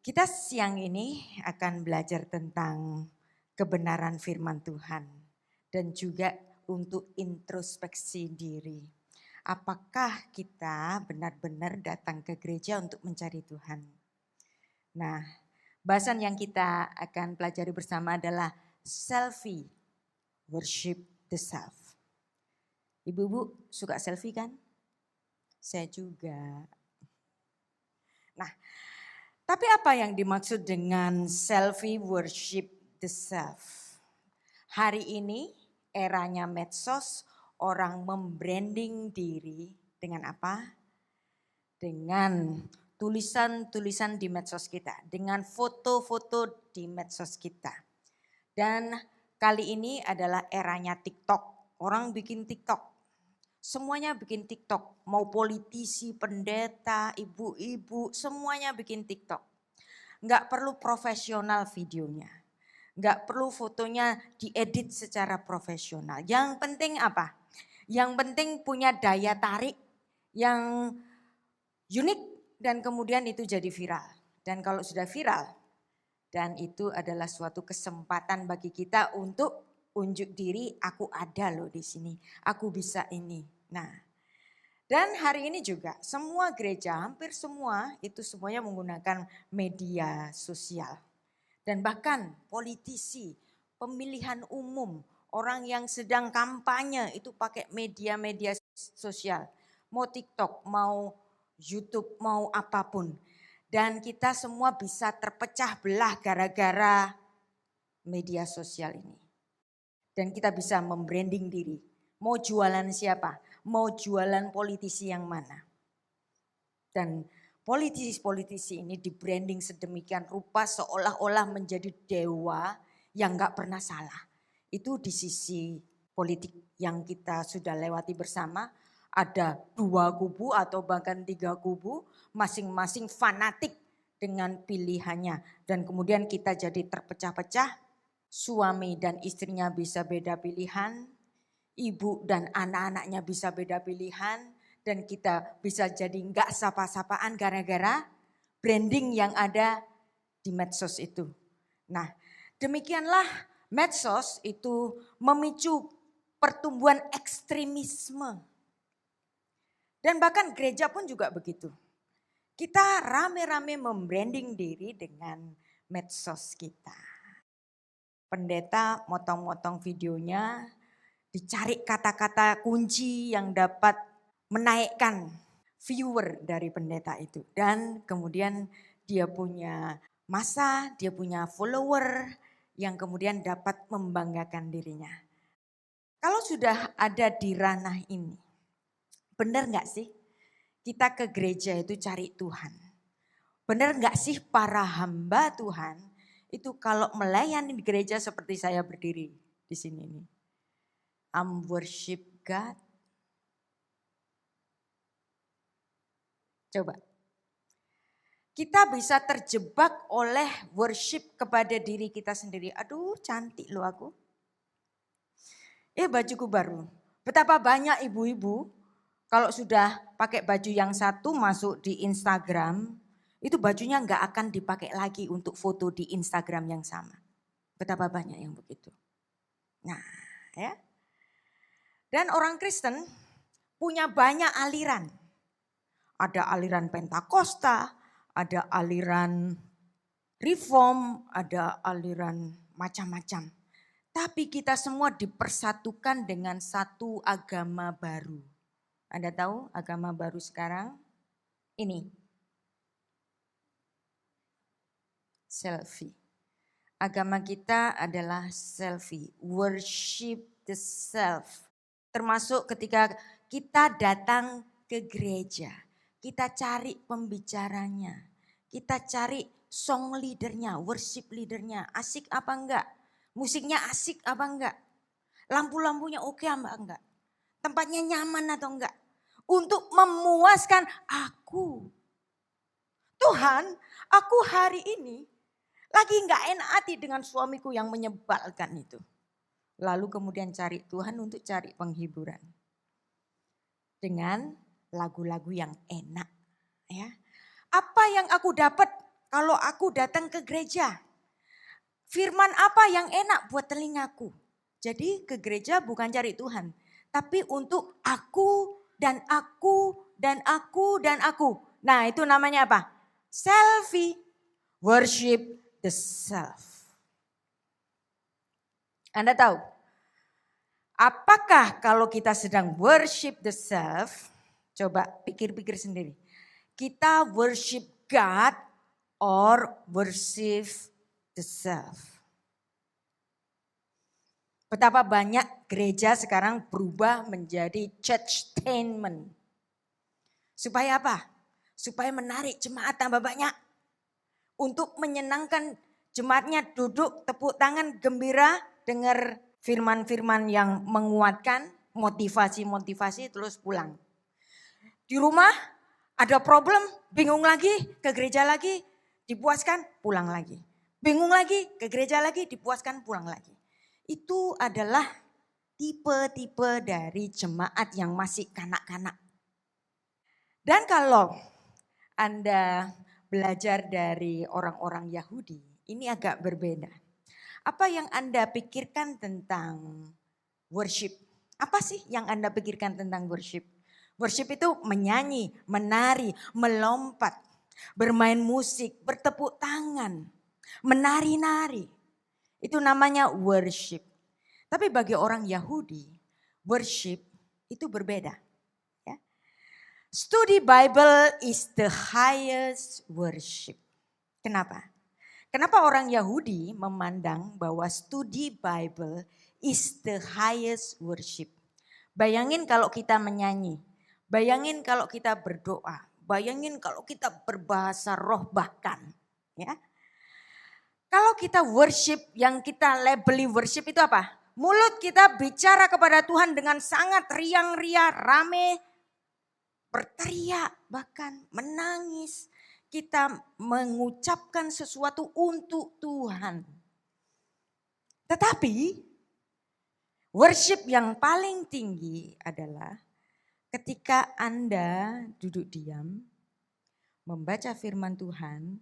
Kita siang ini akan belajar tentang kebenaran firman Tuhan dan juga untuk introspeksi diri. Apakah kita benar-benar datang ke gereja untuk mencari Tuhan? Nah, bahasan yang kita akan pelajari bersama adalah selfie worship the self. Ibu-ibu suka selfie kan? Saya juga. Nah, tapi apa yang dimaksud dengan selfie worship the self? Hari ini eranya medsos, orang membranding diri dengan apa? Dengan tulisan-tulisan di medsos kita, dengan foto-foto di medsos kita. Dan kali ini adalah eranya TikTok. Orang bikin TikTok. Semuanya bikin TikTok. Mau politisi, pendeta, ibu-ibu, semuanya bikin TikTok. Nggak perlu profesional videonya. Nggak perlu fotonya diedit secara profesional. Yang penting apa? Yang penting punya daya tarik yang unik dan kemudian itu jadi viral. Dan kalau sudah viral, dan itu adalah suatu kesempatan bagi kita untuk unjuk diri, aku ada loh di sini, aku bisa ini. Nah, dan hari ini juga semua gereja, hampir semua itu semuanya menggunakan media sosial. Dan bahkan politisi, pemilihan umum, orang yang sedang kampanye itu pakai media-media sosial. Mau TikTok, mau YouTube, mau apapun. Dan kita semua bisa terpecah belah gara-gara media sosial ini. Dan kita bisa membranding diri. Mau jualan siapa? Mau jualan politisi yang mana? Dan politisi-politisi ini di-branding sedemikian rupa seolah-olah menjadi dewa yang gak pernah salah. Itu di sisi politik yang kita sudah lewati bersama. Ada 2 kubu atau bahkan 3 kubu, masing-masing fanatik dengan pilihannya. Dan kemudian kita jadi terpecah-pecah, suami dan istrinya bisa beda pilihan, ibu dan anak-anaknya bisa beda pilihan, dan kita bisa jadi enggak sapa-sapaan gara-gara branding yang ada di medsos itu. Nah, demikianlah medsos itu memicu pertumbuhan ekstremisme. Dan bahkan gereja pun juga begitu. Kita rame-rame membranding diri dengan medsos kita. Pendeta motong-motong videonya, dicari kata-kata kunci yang dapat menaikkan viewer dari pendeta itu. Dan kemudian dia punya massa, dia punya follower yang kemudian dapat membanggakan dirinya. Kalau sudah ada di ranah ini, benar gak sih kita ke gereja itu cari Tuhan? Benar gak sih para hamba Tuhan itu kalau melayani di gereja seperti saya berdiri di sini nih. I'm worship God. Coba. Kita bisa terjebak oleh worship kepada diri kita sendiri. Aduh cantik loh aku. Bajuku baru. Betapa banyak ibu-ibu kalau sudah pakai baju yang satu masuk di Instagram, itu bajunya nggak akan dipakai lagi untuk foto di Instagram yang sama. Betapa banyak yang begitu. Nah ya. Dan orang Kristen punya banyak aliran. Ada aliran Pentakosta, ada aliran Reform, ada aliran macam-macam. Tapi kita semua dipersatukan dengan satu agama baru. Anda tahu agama baru sekarang? Ini. Selfie. Agama kita adalah selfie. Worship the self. Termasuk ketika kita datang ke gereja. Kita cari pembicaranya. Kita cari song leadernya, worship leadernya. Asik apa enggak? Musiknya asik apa enggak? Lampu-lampunya oke apa enggak? Tempatnya nyaman atau enggak? Untuk memuaskan aku. Tuhan, aku hari ini lagi enggak enak hati dengan suamiku yang menyebalkan itu. Lalu kemudian cari Tuhan untuk cari penghiburan. Dengan lagu-lagu yang enak. Ya. Apa yang aku dapat kalau aku datang ke gereja? Firman apa yang enak buat telingaku? Jadi ke gereja bukan cari Tuhan. Tapi untuk aku dan aku dan aku dan aku. Nah itu namanya apa? Selfie. Worship the self. Anda tahu? Apakah kalau kita sedang worship the self, coba pikir-pikir sendiri. Kita worship God or worship the self? Betapa banyak gereja sekarang berubah menjadi churchtainment. Supaya apa? Supaya menarik jemaat tambah banyak. Untuk menyenangkan jemaatnya, duduk tepuk tangan gembira dengar firman-firman yang menguatkan, motivasi-motivasi terus pulang. Di rumah ada problem, bingung lagi, ke gereja lagi, dipuaskan, pulang lagi. Bingung lagi, ke gereja lagi, dipuaskan, pulang lagi. Itu adalah tipe-tipe dari jemaat yang masih kanak-kanak. Dan kalau Anda belajar dari orang-orang Yahudi, ini agak berbeda. Apa yang Anda pikirkan tentang worship? Apa sih yang Anda pikirkan tentang worship? Worship itu menyanyi, menari, melompat, bermain musik, bertepuk tangan, menari-nari. Itu namanya worship. Tapi bagi orang Yahudi, worship itu berbeda. Ya. Study Bible is the highest worship. Kenapa? Kenapa orang Yahudi memandang bahwa studi Bible is the highest worship? Bayangin kalau kita menyanyi, bayangin kalau kita berdoa, bayangin kalau kita berbahasa roh bahkan. Ya. Kalau kita worship, yang kita labeli worship itu apa? Mulut kita bicara kepada Tuhan dengan sangat riang-riang, rame, berteriak, bahkan menangis. Kita mengucapkan sesuatu untuk Tuhan. Tetapi worship yang paling tinggi adalah ketika Anda duduk diam, membaca firman Tuhan,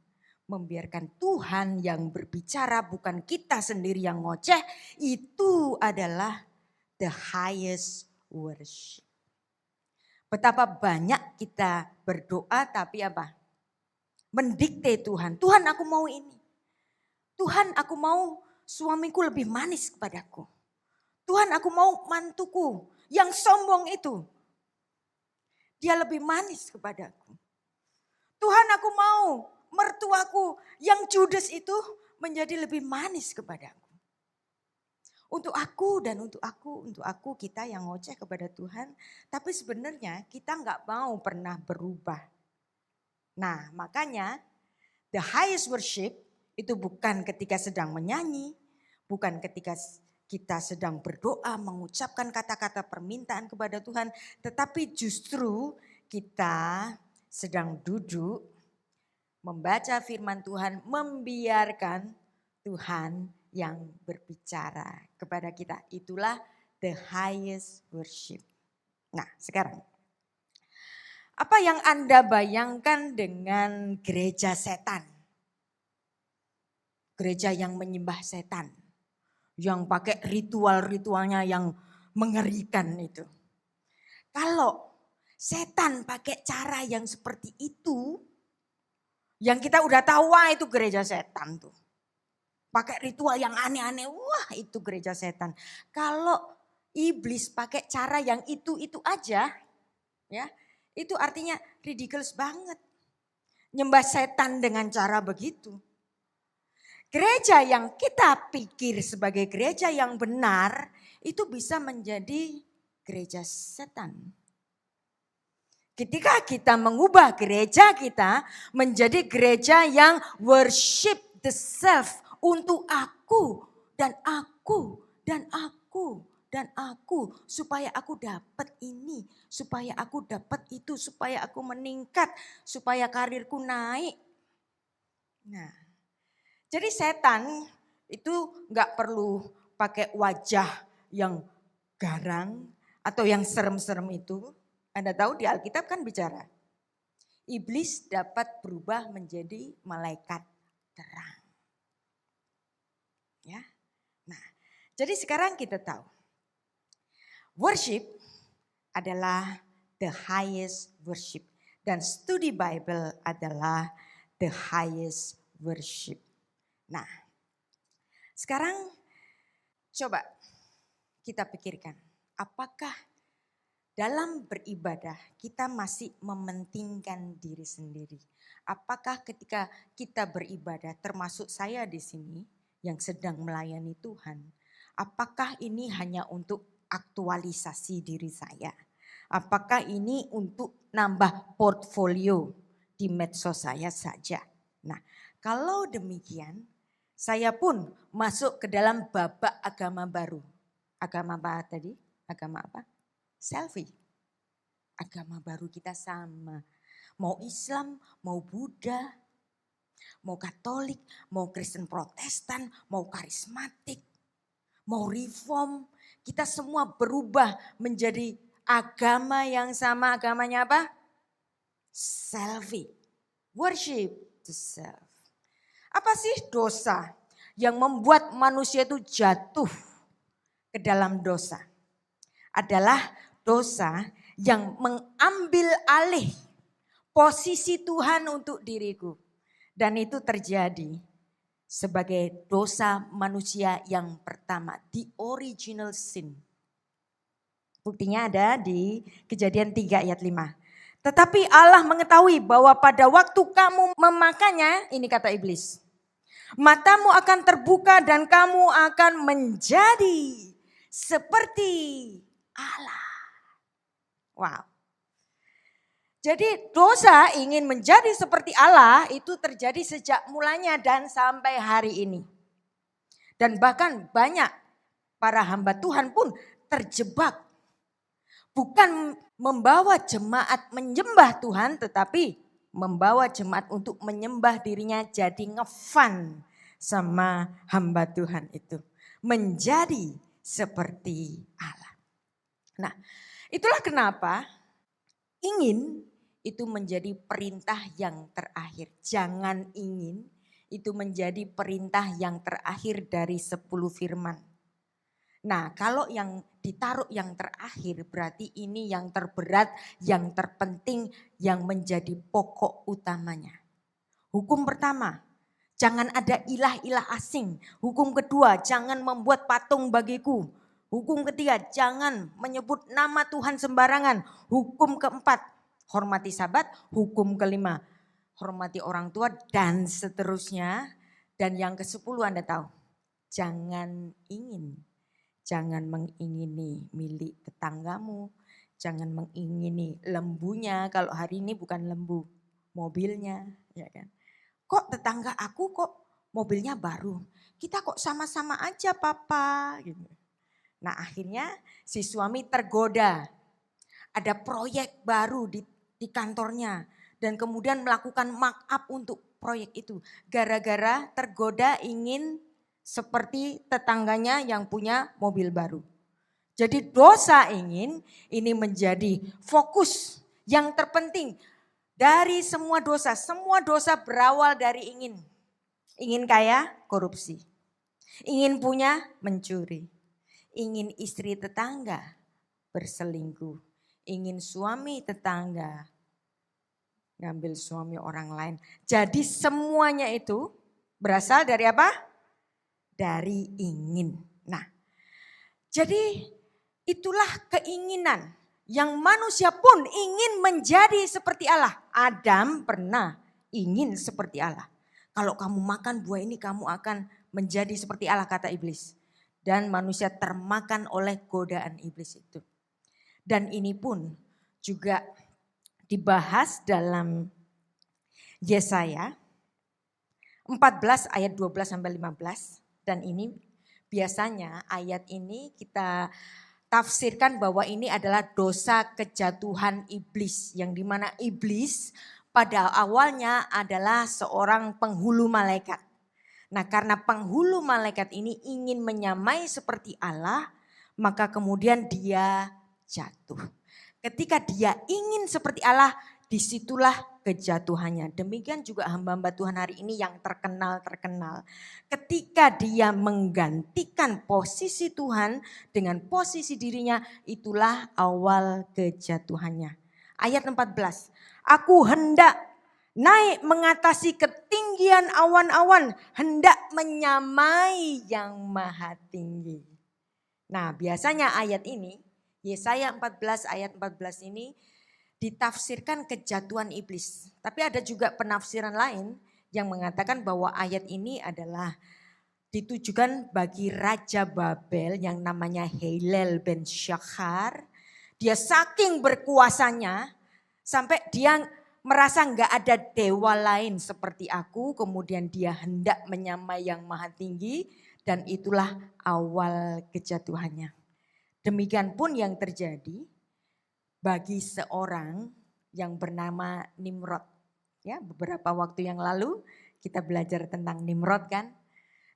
membiarkan Tuhan yang berbicara, bukan kita sendiri yang ngoceh, itu adalah the highest worship. Betapa banyak kita berdoa tapi apa? Mendikte Tuhan. Tuhan aku mau ini. Tuhan aku mau suamiku lebih manis kepadaku. Tuhan aku mau mantuku yang sombong itu. Dia lebih manis kepadaku. Tuhan aku mau mertuaku yang judes itu menjadi lebih manis kepadaku. Untuk aku dan untuk aku kita yang ngoceh kepada Tuhan. Tapi sebenarnya kita nggak mau pernah berubah. Nah makanya the highest worship itu bukan ketika sedang menyanyi. Bukan ketika kita sedang berdoa mengucapkan kata-kata permintaan kepada Tuhan. Tetapi justru kita sedang duduk membaca firman Tuhan, membiarkan Tuhan yang berbicara kepada kita. Itulah the highest worship. Nah sekarang, apa yang Anda bayangkan dengan gereja setan? Gereja yang menyembah setan. Yang pakai ritual-ritualnya yang mengerikan itu. Kalau setan pakai cara yang seperti itu, yang kita udah tahu, wah itu gereja setan tuh. Pakai ritual yang aneh-aneh, wah itu gereja setan. Kalau iblis pakai cara yang itu aja, ya itu artinya ridiculous banget. Nyembah setan dengan cara begitu. Gereja yang kita pikir sebagai gereja yang benar, itu bisa menjadi gereja setan. Ketika kita mengubah gereja kita menjadi gereja yang worship the self untuk aku dan aku dan aku dan aku. Supaya aku dapat ini, supaya aku dapat itu, supaya aku meningkat, supaya karirku naik. Nah, jadi setan itu gak perlu pakai wajah yang garang atau yang serem-serem itu. Anda tahu di Alkitab kan bicara. Iblis dapat berubah menjadi malaikat terang. Ya. Nah, jadi sekarang kita tahu. Worship adalah the highest worship. Dan studi Bible adalah the highest worship. Nah, sekarang coba kita pikirkan. Apakah dalam beribadah kita masih mementingkan diri sendiri? Apakah ketika kita beribadah, termasuk saya di sini yang sedang melayani Tuhan, apakah ini hanya untuk aktualisasi diri saya? Apakah ini untuk nambah portfolio di medsos saya saja? Nah, kalau demikian, saya pun masuk ke dalam babak agama baru. Agama apa tadi? Agama apa? Selfie. Agama baru kita sama. Mau Islam, mau Buddha, mau Katolik, mau Kristen Protestan, mau karismatik, mau reform. Kita semua berubah menjadi agama yang sama. Agamanya apa? Selfie. Worship to self. Apa sih dosa yang membuat manusia itu jatuh ke dalam dosa? Adalah dosa yang mengambil alih posisi Tuhan untuk diriku. Dan itu terjadi sebagai dosa manusia yang pertama. The original sin. Buktinya ada di Kejadian 3 ayat 5. Tetapi Allah mengetahui bahwa pada waktu kamu memakannya, ini kata iblis, matamu akan terbuka dan kamu akan menjadi seperti Allah. Wow. Jadi dosa ingin menjadi seperti Allah itu terjadi sejak mulanya dan sampai hari ini. Dan bahkan banyak para hamba Tuhan pun terjebak. Bukan membawa jemaat menyembah Tuhan, tetapi membawa jemaat untuk menyembah dirinya jadi ngefan sama hamba Tuhan itu. Menjadi seperti Allah. Nah, itulah kenapa ingin itu menjadi perintah yang terakhir. Jangan ingin itu menjadi perintah yang terakhir dari 10 firman. Nah, kalau yang ditaruh yang terakhir berarti ini yang terberat, yang terpenting, yang menjadi pokok utamanya. Hukum pertama, jangan ada ilah-ilah asing. Hukum kedua, jangan membuat patung bagiku. Hukum ketiga, jangan menyebut nama Tuhan sembarangan. Hukum keempat, hormati Sabat. Hukum kelima, hormati orang tua dan seterusnya. Dan yang ke-10 Anda tahu, jangan ingin. Jangan mengingini milik tetanggamu. Jangan mengingini lembunya. Kalau hari ini bukan lembu, mobilnya. Ya kan? Kok tetangga aku kok mobilnya baru? Kita kok sama-sama aja papa. Gitu. Nah akhirnya si suami tergoda. Ada proyek baru di kantornya. Dan kemudian melakukan markup untuk proyek itu. Gara-gara tergoda ingin seperti tetangganya yang punya mobil baru. Jadi dosa ingin ini menjadi fokus yang terpenting dari semua dosa. Semua dosa berawal dari ingin. Ingin kaya, korupsi. Ingin punya, mencuri. Ingin istri tetangga, berselingkuh. Ingin suami tetangga, ngambil suami orang lain. Jadi semuanya itu berasal dari apa? Dari ingin. Nah, jadi itulah keinginan yang manusia pun ingin menjadi seperti Allah. Adam pernah ingin seperti Allah. Kalau kamu makan buah ini kamu akan menjadi seperti Allah kata iblis. Dan manusia termakan oleh godaan iblis itu. Dan ini pun juga dibahas dalam Yesaya 14 ayat 12 sampai 15. Dan ini biasanya ayat ini kita tafsirkan bahwa ini adalah dosa kejatuhan iblis. Yang dimana iblis pada awalnya adalah seorang penghulu malaikat. Nah karena penghulu malaikat ini ingin menyamai seperti Allah, maka kemudian dia jatuh. Ketika dia ingin seperti Allah, disitulah kejatuhannya. Demikian juga hamba-hamba Tuhan hari ini yang terkenal. Ketika dia menggantikan posisi Tuhan dengan posisi dirinya, itulah awal kejatuhannya. Ayat 14, aku hendak naik mengatasi ketinggian awan-awan, hendak menyamai yang maha tinggi. Nah biasanya ayat ini Yesaya 14 ayat 14 ini ditafsirkan kejatuhan iblis. Tapi ada juga penafsiran lain yang mengatakan bahwa ayat ini adalah ditujukan bagi Raja Babel yang namanya Hillel bin Shakhar. Dia saking berkuasanya sampai dia merasa nggak ada dewa lain seperti aku. Kemudian dia hendak menyamai yang maha tinggi dan itulah awal kejatuhannya. Demikian pun yang terjadi bagi seorang yang bernama Nimrod. Ya, beberapa waktu yang lalu kita belajar tentang Nimrod kan.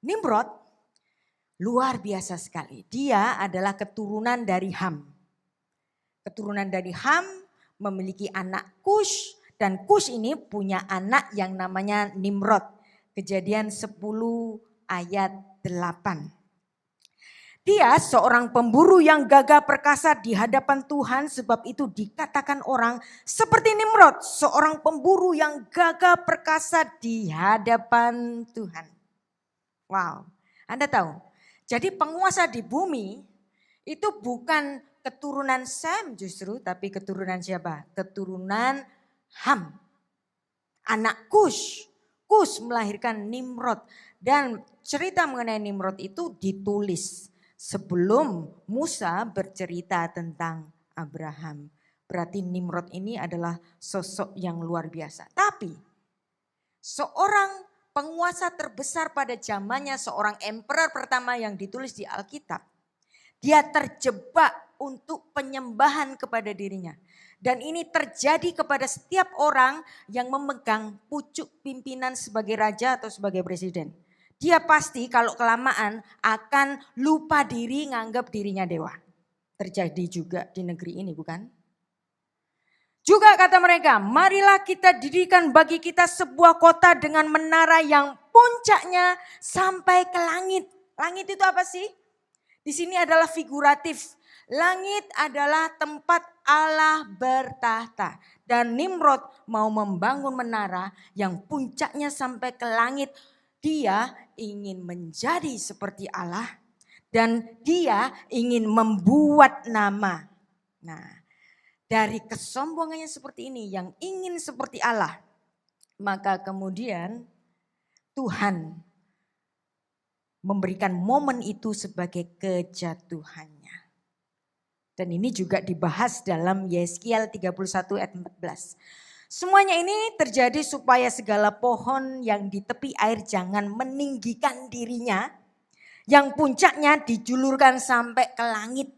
Nimrod luar biasa sekali. Dia adalah keturunan dari Ham. Keturunan dari Ham memiliki anak Kush dan Kush ini punya anak yang namanya Nimrod. Kejadian 10 ayat 8. Dia seorang pemburu yang gagah perkasa di hadapan Tuhan, sebab itu dikatakan orang seperti Nimrod, seorang pemburu yang gagah perkasa di hadapan Tuhan. Wow, Anda tahu, jadi penguasa di bumi itu bukan keturunan Sem justru, tapi keturunan siapa? Keturunan Ham, anak Kush. Kush melahirkan Nimrod dan cerita mengenai Nimrod itu ditulis sebelum Musa bercerita tentang Abraham. Berarti Nimrod ini adalah sosok yang luar biasa. Tapi seorang penguasa terbesar pada zamannya, seorang emperor pertama yang ditulis di Alkitab. Dia terjebak untuk penyembahan kepada dirinya. Dan ini terjadi kepada setiap orang yang memegang pucuk pimpinan sebagai raja atau sebagai presiden. Dia pasti kalau kelamaan akan lupa diri, nganggap dirinya dewa. Terjadi juga di negeri ini bukan? Juga kata mereka, marilah kita dirikan bagi kita sebuah kota dengan menara yang puncaknya sampai ke langit. Langit itu apa sih? Di sini adalah figuratif. Langit adalah tempat Allah bertahta. Dan Nimrod mau membangun menara yang puncaknya sampai ke langit. Dia ingin menjadi seperti Allah dan dia ingin membuat nama. Nah, dari kesombongannya seperti ini yang ingin seperti Allah, maka kemudian Tuhan memberikan momen itu sebagai kejatuhannya. Dan ini juga dibahas dalam Yeskiel 31 ayat 14. Semuanya ini terjadi supaya segala pohon yang di tepi air jangan meninggikan dirinya. Yang puncaknya dijulurkan sampai ke langit.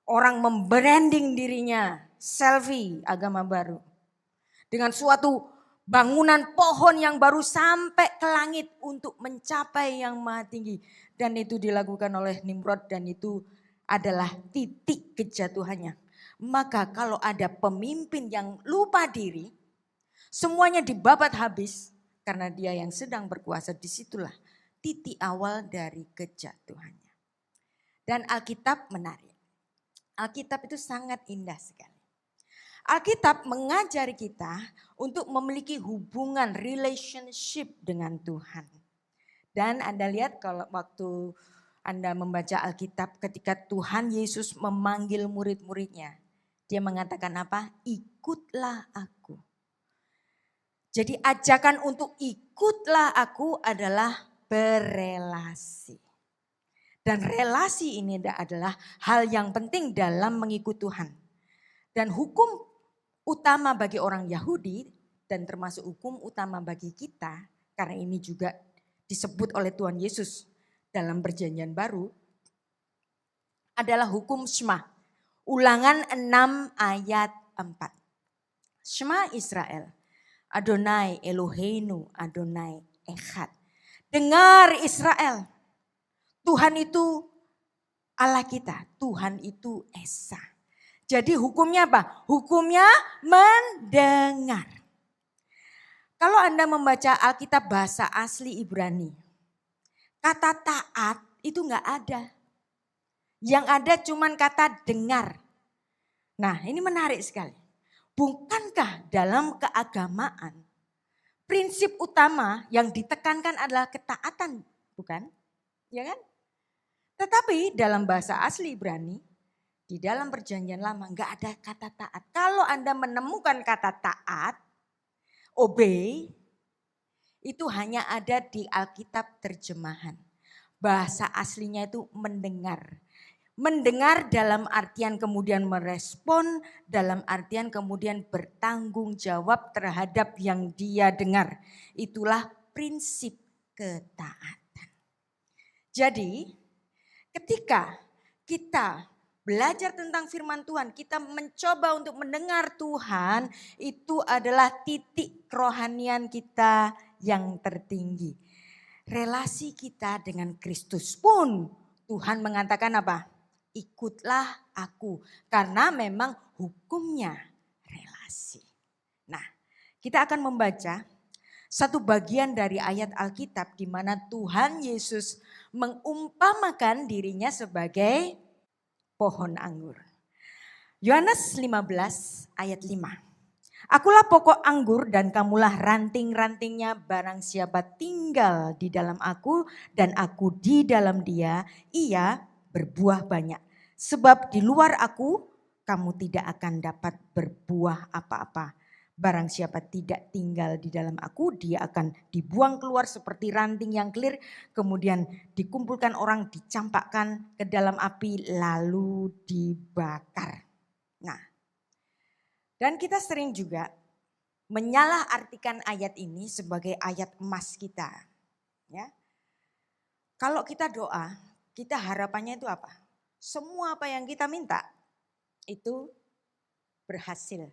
Orang membranding dirinya, selfie agama baru. Dengan suatu bangunan pohon yang baru sampai ke langit untuk mencapai yang maha tinggi. Dan itu dilakukan oleh Nimrod dan itu adalah titik kejatuhannya. Maka kalau ada pemimpin yang lupa diri, semuanya dibabat habis karena dia yang sedang berkuasa, disitulah titik awal dari kejatuhannya. Dan Alkitab menarik. Alkitab itu sangat indah sekali. Alkitab mengajari kita untuk memiliki hubungan relationship dengan Tuhan. Dan Anda lihat kalau waktu Anda membaca Alkitab ketika Tuhan Yesus memanggil murid-muridnya. Dia mengatakan apa? Ikutlah aku. Jadi ajakan untuk ikutlah aku adalah berelasi. Dan relasi ini adalah hal yang penting dalam mengikut Tuhan. Dan hukum utama bagi orang Yahudi dan termasuk hukum utama bagi kita, karena ini juga disebut oleh Tuhan Yesus dalam perjanjian baru, adalah hukum Shema. Ulangan 6 ayat 4. Shema Israel, Adonai Eloheinu, Adonai Echad. Dengar Israel, Tuhan itu Allah kita, Tuhan itu Esa. Jadi hukumnya apa? Hukumnya mendengar. Kalau Anda membaca Alkitab bahasa asli Ibrani, kata taat itu enggak ada. Yang ada cuman kata dengar. Nah, ini menarik sekali. Bukankah dalam keagamaan prinsip utama yang ditekankan adalah ketaatan, bukan? Ya kan? Tetapi dalam bahasa asli Ibrani, Di dalam perjanjian lama nggak ada kata taat. Kalau Anda menemukan kata taat, obey, itu hanya ada di Alkitab terjemahan. Bahasa aslinya itu mendengar. Mendengar dalam artian kemudian merespon, dalam artian kemudian bertanggung jawab terhadap yang dia dengar. Itulah prinsip ketaatan. Jadi ketika kita belajar tentang firman Tuhan, kita mencoba untuk mendengar Tuhan, itu adalah titik kerohanian kita yang tertinggi. Relasi kita dengan Kristus pun Tuhan mengatakan apa? Ikutlah aku, karena memang hukumnya relasi. Nah, kita akan membaca satu bagian dari ayat Alkitab di mana Tuhan Yesus mengumpamakan dirinya sebagai pohon anggur. Yohanes 15 ayat 5. Akulah pokok anggur dan kamulah ranting-rantingnya, barang siapa tinggal di dalam aku dan aku di dalam dia, ia berbuah banyak. Sebab di luar aku kamu tidak akan dapat berbuah apa-apa. Barang siapa tidak tinggal di dalam aku, dia akan dibuang keluar seperti ranting yang kelir, kemudian dikumpulkan orang, dicampakkan ke dalam api lalu dibakar. Nah, dan kita sering juga menyalahartikan ayat ini sebagai ayat emas kita. Ya. Kalau kita doa, kita harapannya itu apa? Semua apa yang kita minta itu berhasil.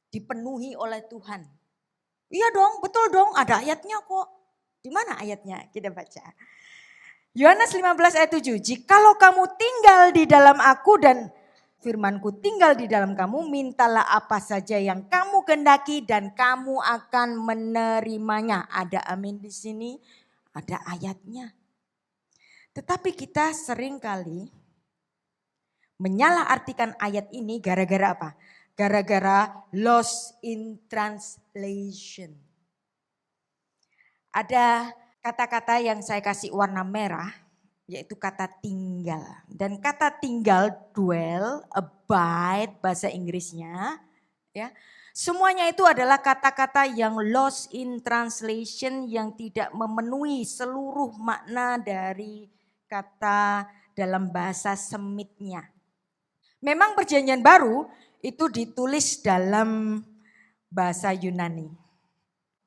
Dipenuhi oleh Tuhan. Iya dong, betul dong, ada ayatnya kok. Di mana ayatnya? Kita baca. Yohanes 15 ayat 7. Jikalau kamu tinggal di dalam aku dan firmanku tinggal di dalam kamu, mintalah apa saja yang kamu kehendaki dan kamu akan menerimanya. Ada amin di sini, ada ayatnya. Tetapi kita seringkali menyalahartikan ayat ini gara-gara apa? Gara-gara lost in translation. Ada kata-kata yang saya kasih warna merah, yaitu kata tinggal. Dan kata tinggal, dwell, abide, bahasa Inggrisnya. Ya, semuanya itu adalah kata-kata yang lost in translation, yang tidak memenuhi seluruh makna dari kata dalam bahasa Semitnya. Memang perjanjian baru itu ditulis dalam bahasa Yunani.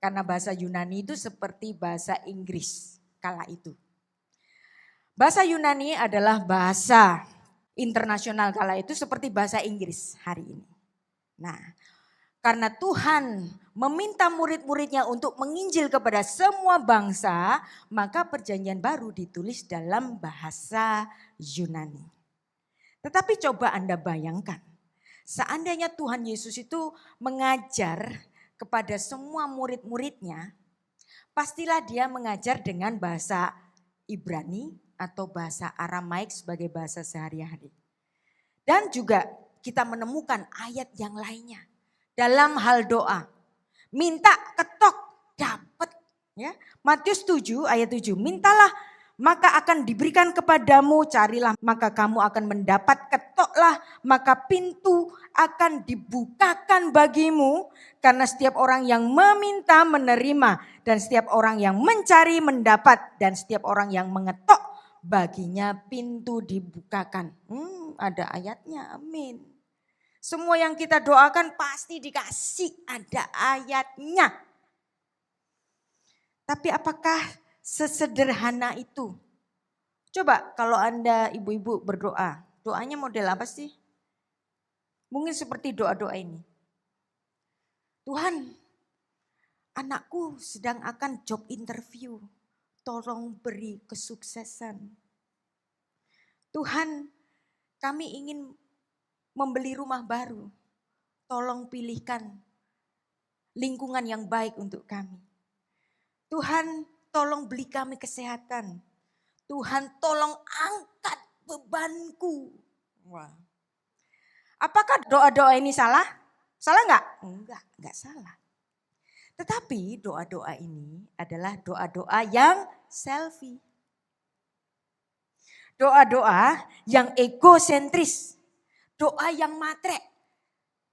Karena bahasa Yunani itu seperti bahasa Inggris kala itu. Bahasa Yunani adalah bahasa internasional kala itu seperti bahasa Inggris hari ini. Nah, karena Tuhan meminta murid-muridnya untuk menginjil kepada semua bangsa, maka perjanjian baru ditulis dalam bahasa Yunani. Tetapi coba Anda bayangkan, seandainya Tuhan Yesus itu mengajar kepada semua murid-muridnya, pastilah dia mengajar dengan bahasa Ibrani atau bahasa Aramaik sebagai bahasa sehari-hari. Dan juga kita menemukan ayat yang lainnya dalam hal doa. Minta ketok dapat. Ya. Matius 7 ayat 7, mintalah maka akan diberikan kepadamu, carilah maka kamu akan mendapat, ketoklah maka pintu akan dibukakan bagimu. Karena setiap orang yang meminta menerima, dan setiap orang yang mencari mendapat, dan setiap orang yang mengetok baginya pintu dibukakan. Ada ayatnya, amin. Semua yang kita doakan pasti dikasih, ada ayatnya. Tapi apakah sesederhana itu? Coba kalau Anda ibu-ibu berdoa, doanya model apa sih? Mungkin seperti doa-doa ini. Tuhan, anakku sedang akan job interview, tolong beri kesuksesan. Tuhan, kami ingin membeli rumah baru, tolong pilihkan lingkungan yang baik untuk kami. Tuhan, tolong beli kami kesehatan. Tuhan, tolong angkat bebanku. Wah. Apakah doa-doa ini salah? Salah enggak? Enggak salah. Tetapi doa-doa ini adalah doa-doa yang selfie. Doa-doa yang egosentris. Doa yang matre.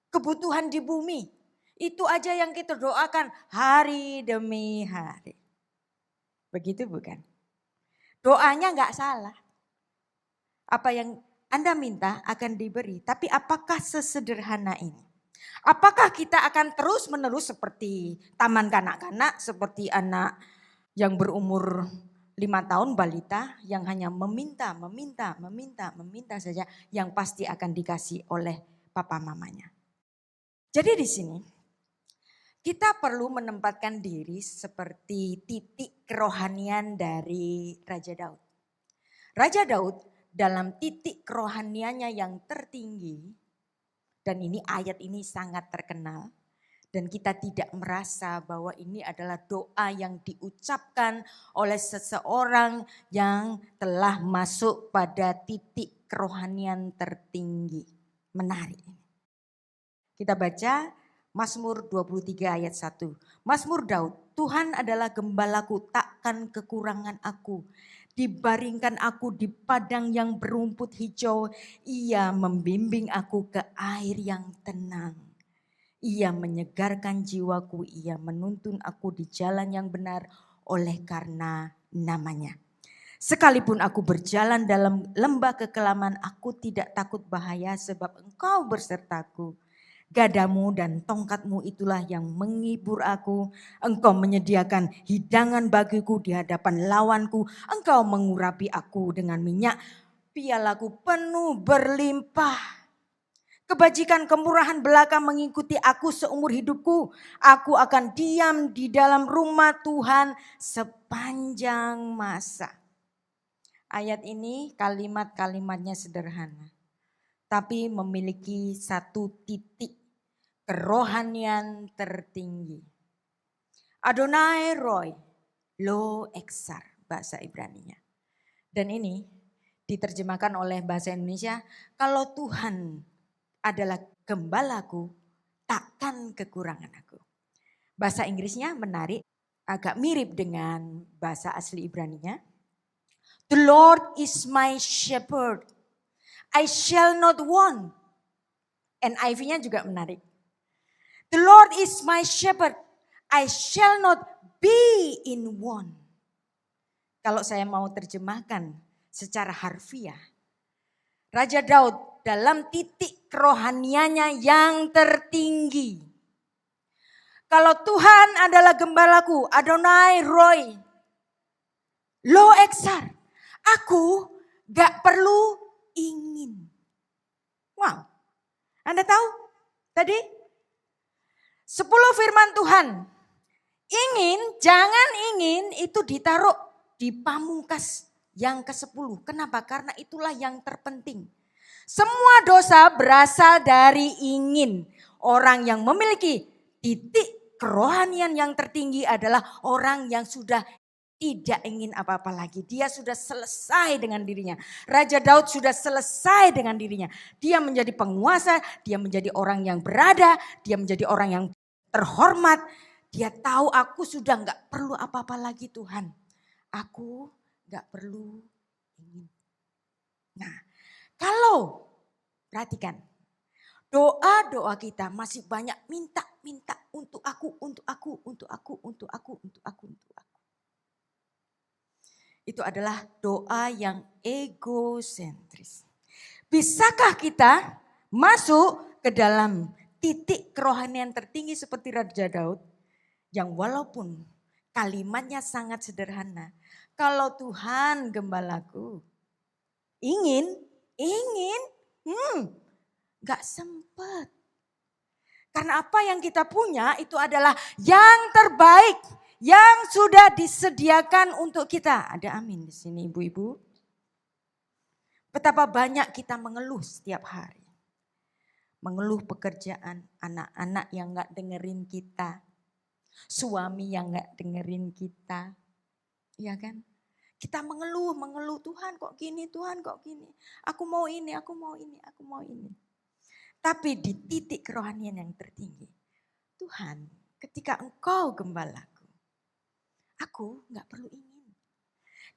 Kebutuhan di bumi. Itu aja yang kita doakan hari demi hari. Begitu bukan? Doanya enggak salah. Apa yang Anda minta akan diberi. Tapi apakah sesederhana ini? Apakah kita akan terus menerus seperti taman kanak-kanak. Seperti anak yang berumur 5 tahun balita yang hanya meminta saja yang pasti akan dikasih oleh papa mamanya. Jadi di sini kita perlu menempatkan diri seperti titik kerohanian dari Raja Daud. Raja Daud dalam titik kerohaniannya yang tertinggi, dan ini ayat ini sangat terkenal, dan kita tidak merasa bahwa ini adalah doa yang diucapkan oleh seseorang yang telah masuk pada titik kerohanian tertinggi. Menarik. Kita baca Mazmur 23 ayat 1. Mazmur Daud, Tuhan adalah gembalaku, takkan kekurangan aku. Dibaringkan aku di padang yang berumput hijau, ia membimbing aku ke air yang tenang. Ia menyegarkan jiwaku, ia menuntun aku di jalan yang benar oleh karena namanya. Sekalipun aku berjalan dalam lembah kekelaman, aku tidak takut bahaya sebab engkau bersertaku. Gadamu dan tongkatmu itulah yang menghibur aku. Engkau menyediakan hidangan bagiku di hadapan lawanku. Engkau mengurapi aku dengan minyak. Pialaku penuh berlimpah. Kebajikan kemurahan belaka mengikuti aku seumur hidupku. Aku akan diam di dalam rumah Tuhan sepanjang masa. Ayat ini kalimat-kalimatnya sederhana. Tapi memiliki satu titik kerohanian tertinggi. Adonai Roy, Lo Eksar bahasa Ibraninya. Dan ini diterjemahkan oleh bahasa Indonesia, kalau Tuhan adalah gembalaku, takkan kekurangan aku. Bahasa Inggrisnya menarik, agak mirip dengan bahasa asli Ibraninya. The Lord is my shepherd, I shall not want. NIV-nya juga menarik. The Lord is my shepherd, I shall not be in want. Kalau saya mau terjemahkan secara harfiah, Raja Daud dalam titik kerohaniannya yang tertinggi. Kalau Tuhan adalah gembalaku, Adonai Roy, Lo Eksar, aku gak perlu ingin. Wow, Anda tahu tadi 10 firman Tuhan. Jangan ingin itu ditaruh di pamungkas yang ke-10. Kenapa? Karena itulah yang terpenting. Semua dosa berasal dari ingin. Orang yang memiliki titik kerohanian yang tertinggi adalah orang yang sudah tidak ingin apa-apa lagi. Dia sudah selesai dengan dirinya. Raja Daud sudah selesai dengan dirinya. Dia menjadi penguasa, dia menjadi orang yang berada, dia menjadi orang yang terhormat. Dia tahu aku sudah gak perlu apa-apa lagi Tuhan. Aku gak perlu ingin. Nah, kalau perhatikan, doa-doa kita masih banyak minta untuk aku. Itu adalah doa yang egosentris. Bisakah kita masuk ke dalam titik kerohanian tertinggi seperti Raja Daud, yang walaupun kalimatnya sangat sederhana. Kalau Tuhan gembalaku, ingin, gak sempet. Karena apa yang kita punya itu adalah yang terbaik, yang sudah disediakan untuk kita. Ada amin di sini ibu-ibu. Betapa banyak kita mengeluh setiap hari. Mengeluh pekerjaan, anak-anak yang gak dengerin kita. Suami yang gak dengerin kita. Iya kan? Kita mengeluh, Tuhan kok gini, Tuhan kok gini. Aku mau ini. Tapi di titik kerohanian yang tertinggi. Tuhan, ketika Engkau gembalaku, aku gak perlu ingin.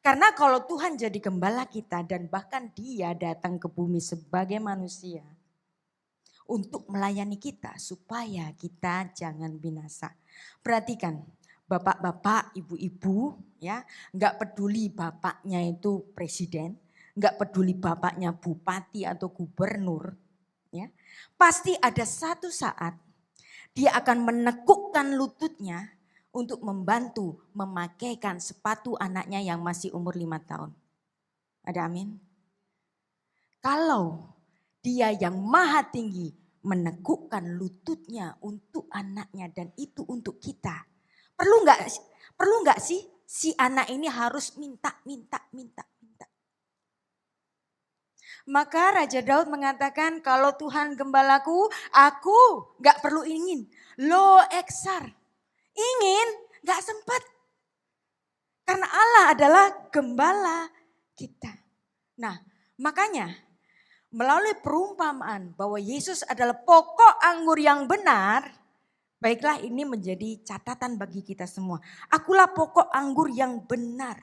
Karena kalau Tuhan jadi gembala kita dan bahkan dia datang ke bumi sebagai manusia untuk melayani kita supaya kita jangan binasa. Perhatikan bapak-bapak, ibu-ibu ya, enggak peduli bapaknya itu presiden, enggak peduli bapaknya bupati atau gubernur ya. Pasti ada satu saat dia akan menekukkan lututnya untuk membantu memakaikan sepatu anaknya yang masih umur 5 tahun. Ada amin? Kalau dia yang maha tinggi menekukkan lututnya untuk anaknya dan itu untuk kita. Perlu nggak sih si anak ini harus minta. Maka Raja Daud mengatakan kalau Tuhan gembalaku, aku nggak perlu ingin. Lo eksar. Ingin, gak sempat. Karena Allah adalah gembala kita. Nah, makanya melalui perumpamaan bahwa Yesus adalah pokok anggur yang benar, baiklah ini menjadi catatan bagi kita semua. Akulah pokok anggur yang benar.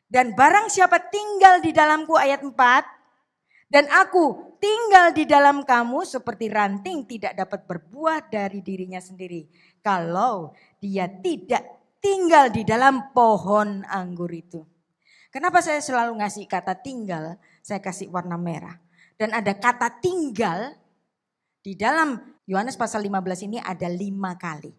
Dan barang siapa tinggal di dalamku ayat 4, dan aku tinggal di dalam kamu seperti ranting tidak dapat berbuah dari dirinya sendiri. Kalau dia tidak tinggal di dalam pohon anggur itu. Kenapa saya selalu ngasih kata tinggal, saya kasih warna merah. Dan ada kata tinggal di dalam Yohanes pasal 15 ini ada 5 kali.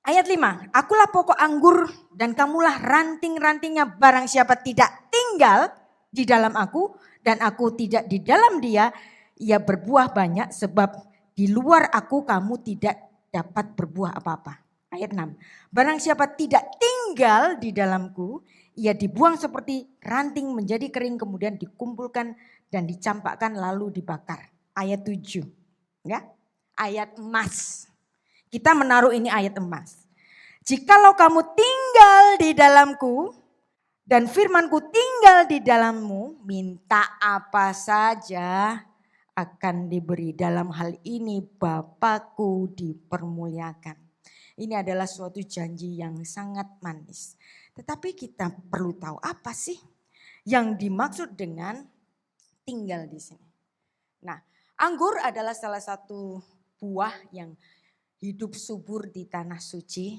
Ayat 5, akulah pokok anggur dan kamulah ranting-rantingnya, barang siapa tidak tinggal di dalam aku dan aku tidak di dalam dia, ia berbuah banyak sebab di luar aku kamu tidak dapat berbuah apa-apa. Ayat 6, barang siapa tidak tinggal di dalamku, ia dibuang seperti ranting menjadi kering kemudian dikumpulkan dan dicampakkan lalu dibakar. Ayat 7, ya, ayat emas. Kita menaruh ini ayat emas. Jikalau kamu tinggal di dalamku dan firmanku tinggal di dalammu, minta apa saja akan diberi. Dalam hal ini Bapakku dipermuliakan. Ini adalah suatu janji yang sangat manis. Tetapi kita perlu tahu apa sih yang dimaksud dengan tinggal di sini. Nah, anggur adalah salah satu buah yang hidup subur di tanah suci.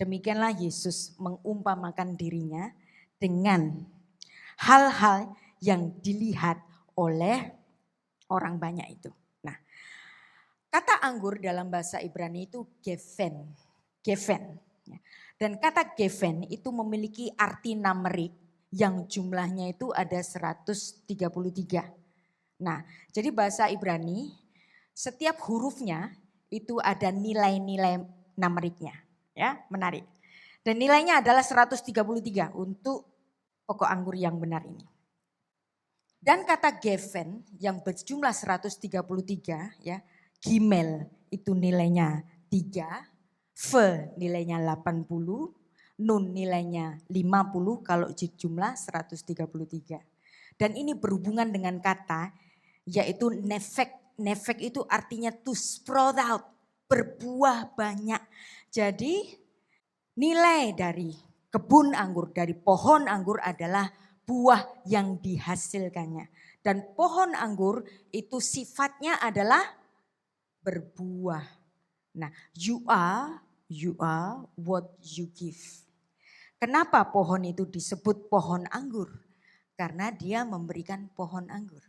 Demikianlah Yesus mengumpamakan dirinya dengan hal-hal yang dilihat oleh orang banyak itu. Nah, kata anggur dalam bahasa Ibrani itu gefen. Dan kata gefen itu memiliki arti namerik yang jumlahnya itu ada 133. Nah, jadi bahasa Ibrani setiap hurufnya itu ada nilai-nilai numeriknya, ya, menarik. Dan nilainya adalah 133 untuk pokok anggur yang benar ini. Dan kata gefen yang berjumlah 133 ya, gimel itu nilainya 3, fe nilainya 80, nun nilainya 50 kalau jumlah 133. Dan ini berhubungan dengan kata yaitu nefek. Nefek itu artinya to sprout out, berbuah banyak. Jadi nilai dari kebun anggur, dari pohon anggur adalah buah yang dihasilkannya. Dan pohon anggur itu sifatnya adalah berbuah. Nah, you are what you give. Kenapa pohon itu disebut pohon anggur? Karena dia memberikan pohon anggur.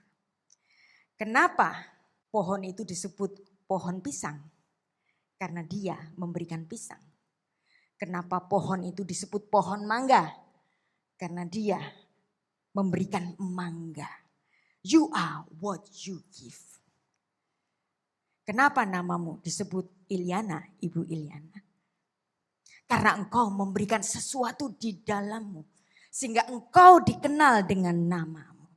Kenapa pohon itu disebut pohon pisang? Karena dia memberikan pisang. Kenapa pohon itu disebut pohon mangga? Karena dia memberikan mangga. You are what you give. Kenapa namamu disebut Iliana, Ibu Iliana? Karena engkau memberikan sesuatu di dalammu. Sehingga engkau dikenal dengan namamu.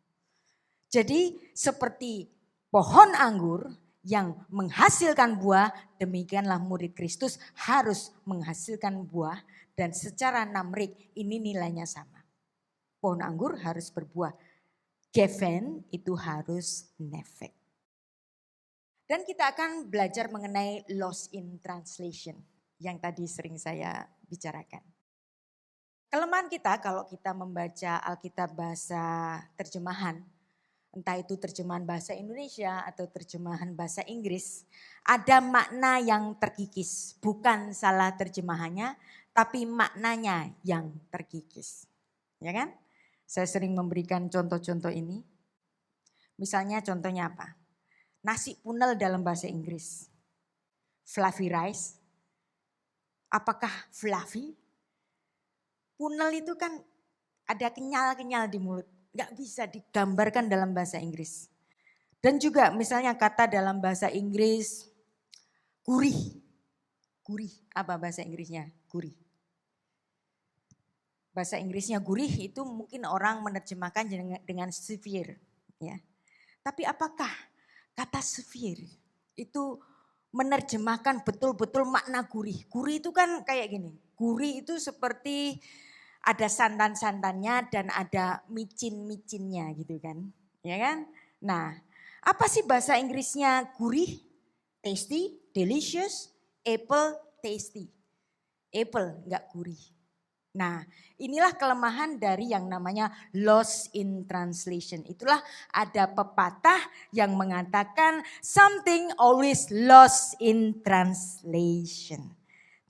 Jadi seperti pohon anggur yang menghasilkan buah, demikianlah murid Kristus harus menghasilkan buah. Dan secara namrik ini nilainya sama. Pohon anggur harus berbuah. Gefen itu harus nefek. Dan kita akan belajar mengenai lost in translation yang tadi sering saya bicarakan. kelemahan kita kalau kita membaca Alkitab bahasa terjemahan, entah itu terjemahan bahasa Indonesia atau terjemahan bahasa Inggris, ada makna yang terkikis. Bukan salah terjemahannya, tapi maknanya yang terkikis. Ya kan? Saya sering memberikan contoh-contoh ini. Misalnya contohnya apa? Nasi punel dalam bahasa Inggris. Fluffy rice. Apakah fluffy? Punel itu kan ada kenyal-kenyal di mulut. Gak bisa digambarkan dalam bahasa Inggris. Dan juga misalnya kata dalam bahasa Inggris gurih. Gurih, apa bahasa Inggrisnya? Gurih. Bahasa Inggrisnya gurih itu mungkin orang menerjemahkan dengan severe. Ya. Tapi apakah kata severe itu menerjemahkan betul-betul makna gurih? Gurih itu kan kayak gini. Gurih itu seperti ada santan-santannya dan ada micin-micinnya gitu kan. Ya kan? Nah, apa sih bahasa Inggrisnya gurih? Tasty, delicious, apple, tasty. Apple enggak gurih. Nah, inilah kelemahan dari yang namanya lost in translation. Itulah ada pepatah yang mengatakan something always lost in translation.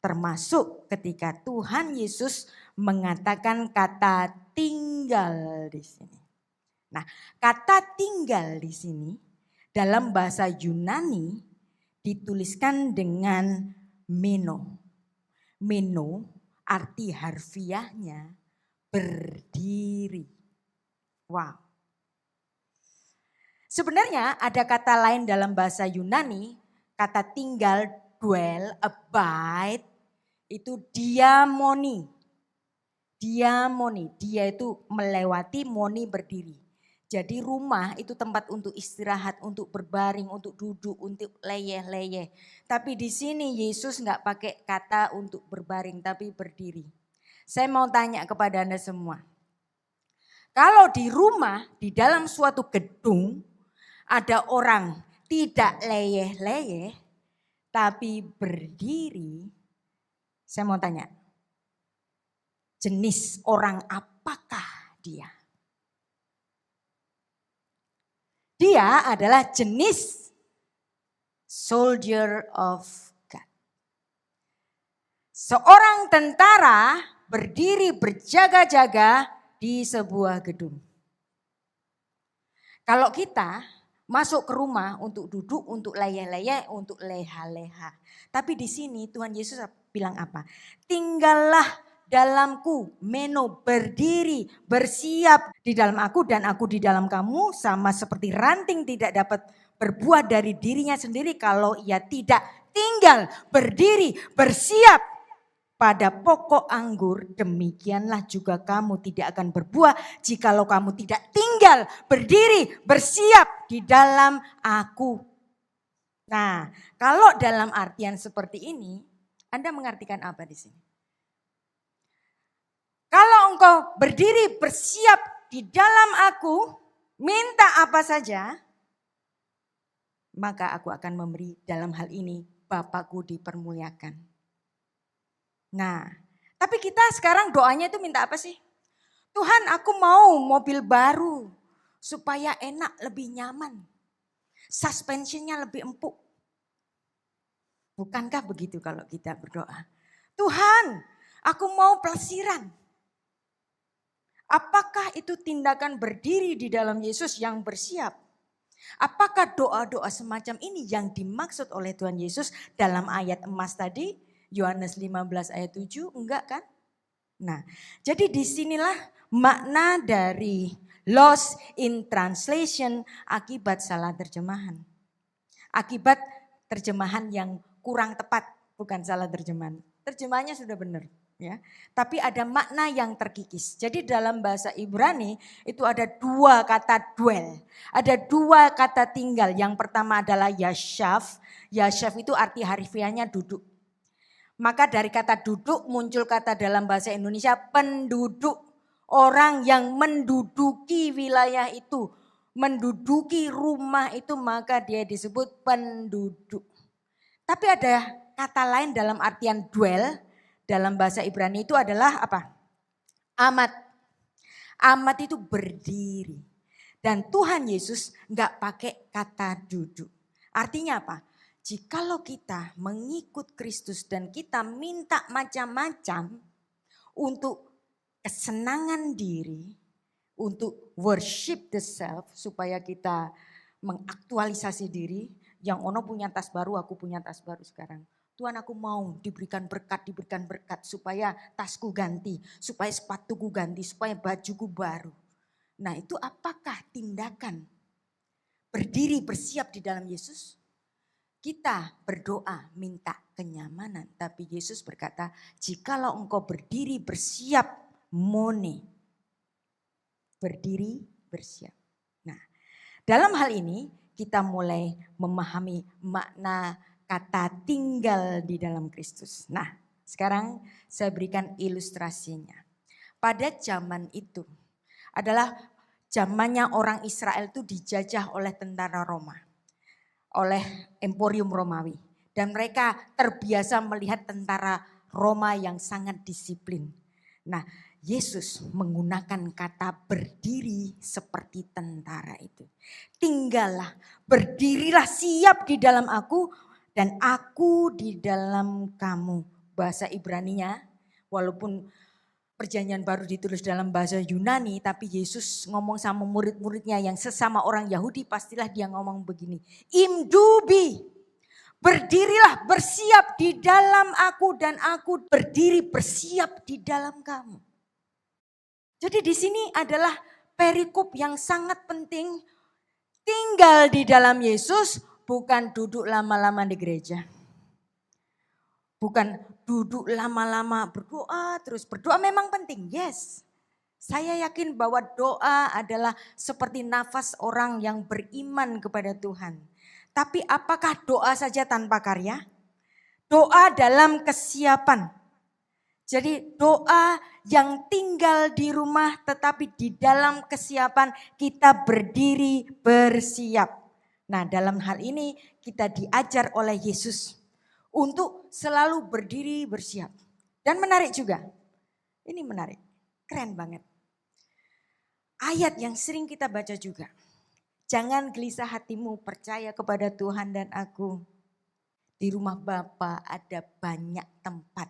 Termasuk ketika Tuhan Yesus mengatakan kata tinggal di sini. Nah, kata tinggal di sini dalam bahasa Yunani dituliskan dengan meno. Meno arti harfiahnya berdiri. Wow. Sebenarnya ada kata lain dalam bahasa Yunani, kata tinggal, dwell, abide, itu diamoni. Diamoni, dia itu melewati, moni berdiri. Jadi rumah itu tempat untuk istirahat, untuk berbaring, untuk duduk, untuk leyeh-leyeh. Tapi di sini Yesus nggak pakai kata untuk berbaring, tapi berdiri. Saya mau tanya kepada Anda semua. Kalau di rumah, di dalam suatu gedung, ada orang tidak leyeh-leyeh, tapi berdiri. Saya mau tanya, jenis orang apakah dia? Dia adalah jenis soldier of God. Seorang tentara berdiri berjaga-jaga di sebuah gedung. Kalau kita masuk ke rumah untuk duduk, untuk leyeh-leyeh, untuk leha-leha. Tapi di sini Tuhan Yesus bilang apa? Tinggallah dalamku, meno, berdiri, bersiap di dalam aku dan aku di dalam kamu, sama seperti ranting tidak dapat berbuah dari dirinya sendiri kalau ia tidak tinggal, berdiri, bersiap pada pokok anggur. Demikianlah juga kamu tidak akan berbuah jikalau kamu tidak tinggal, berdiri, bersiap di dalam aku. Nah, kalau dalam artian seperti ini, Anda mengartikan apa di sini? Kalau engkau berdiri bersiap di dalam aku, minta apa saja, maka aku akan memberi. Dalam hal ini Bapakku dipermuliakan. Nah, tapi kita sekarang doanya itu minta apa sih? Tuhan, aku mau mobil baru supaya enak, lebih nyaman. Suspensionnya lebih empuk. Bukankah begitu kalau kita berdoa? Tuhan, aku mau pelesiran. Apakah itu tindakan berdiri di dalam Yesus yang bersiap? Apakah doa-doa semacam ini yang dimaksud oleh Tuhan Yesus dalam ayat emas tadi? Yohanes 15 ayat 7, enggak kan? Nah, jadi disinilah makna dari lost in translation akibat salah terjemahan. Akibat terjemahan yang kurang tepat, bukan salah terjemahan. Terjemahannya sudah benar. Ya, tapi ada makna yang terkikis. Jadi dalam bahasa Ibrani itu ada dua kata dwell. Ada dua kata tinggal. Yang pertama adalah yashav. Yashav itu arti harfiahnya duduk. Maka dari kata duduk muncul kata dalam bahasa Indonesia penduduk. Orang yang menduduki wilayah itu. Menduduki rumah itu maka dia disebut penduduk. Tapi ada kata lain dalam artian dwell. Dalam bahasa Ibrani itu adalah apa? Amat. Amat itu berdiri. Dan Tuhan Yesus nggak pakai kata duduk. Artinya apa? Jikalau kita mengikut Kristus dan kita minta macam-macam untuk kesenangan diri, untuk worship the self, supaya kita mengaktualisasi diri, yang ono punya tas baru, aku punya tas baru sekarang. Tuhan, aku mau diberikan berkat supaya tasku ganti, supaya sepatuku ganti, supaya bajuku baru. Nah, itu apakah tindakan berdiri bersiap di dalam Yesus? Kita berdoa minta kenyamanan, tapi Yesus berkata, jikalau engkau berdiri bersiap, mone. Berdiri bersiap. Nah, dalam hal ini kita mulai memahami makna kata tinggal di dalam Kristus. Nah, sekarang saya berikan ilustrasinya. Pada zaman itu adalah zamannya orang Israel itu dijajah oleh tentara Roma, oleh Emporium Romawi. Dan mereka terbiasa melihat tentara Roma yang sangat disiplin. Nah, Yesus menggunakan kata berdiri seperti tentara itu. Tinggallah, berdirilah siap di dalam aku dan aku di dalam kamu. Bahasa Ibraninya, walaupun Perjanjian Baru ditulis dalam bahasa Yunani, tapi Yesus ngomong sama murid-muridnya yang sesama orang Yahudi, pastilah dia ngomong begini. Imdubi, berdirilah bersiap di dalam aku dan aku berdiri bersiap di dalam kamu. Jadi di sini adalah perikop yang sangat penting. Tinggal di dalam Yesus, bukan duduk lama-lama di gereja. Bukan duduk lama-lama berdoa terus. Berdoa memang penting, yes. Saya yakin bahwa doa adalah seperti nafas orang yang beriman kepada Tuhan. Tapi apakah doa saja tanpa karya? Doa dalam kesiapan. Jadi doa yang tinggal di rumah tetapi di dalam kesiapan kita berdiri bersiap. Nah, dalam hal ini kita diajar oleh Yesus untuk selalu berdiri bersiap. Dan menarik juga. Ini menarik. Keren banget. Ayat yang sering kita baca juga. Jangan gelisah hatimu, percaya kepada Tuhan dan aku. Di rumah Bapa ada banyak tempat.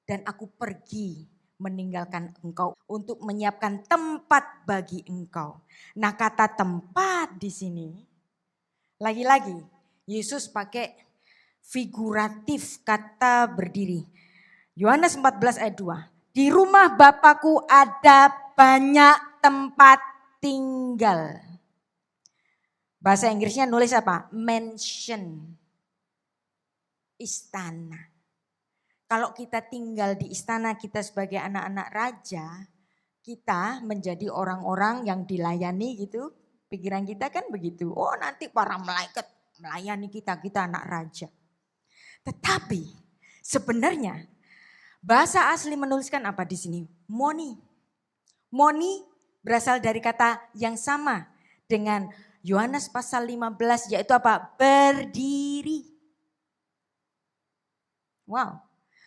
Dan aku pergi meninggalkan engkau untuk menyiapkan tempat bagi engkau. Nah, kata tempat di sini. Lagi-lagi Yesus pakai figuratif kata berdiri. Yohanes 14 ayat 2. Di rumah Bapakku ada banyak tempat tinggal. Bahasa Inggrisnya nulis apa? Mansion. Istana. Kalau kita tinggal di istana, kita sebagai anak-anak raja, kita menjadi orang-orang yang dilayani gitu. Pikiran kita kan begitu. Oh, nanti para malaikat melayani kita anak raja. Tetapi sebenarnya bahasa asli menuliskan apa di sini? Moni. Moni berasal dari kata yang sama dengan Yohanes pasal 15, yaitu apa? Berdiri. Wow.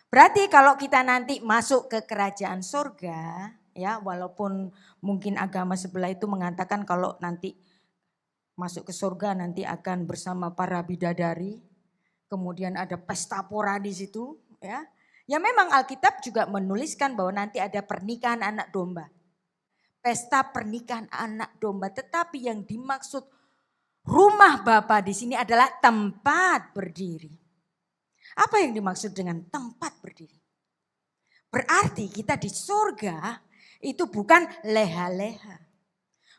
Berarti kalau kita nanti masuk ke kerajaan surga, ya walaupun mungkin agama sebelah itu mengatakan kalau nanti masuk ke surga nanti akan bersama para bidadari, kemudian ada pesta pora di situ, ya. Ya memang Alkitab juga menuliskan bahwa nanti ada pernikahan anak domba. Pesta pernikahan anak domba, tetapi yang dimaksud rumah Bapa di sini adalah tempat berdiri. Apa yang dimaksud dengan tempat berdiri? Berarti kita di surga itu bukan leha-leha.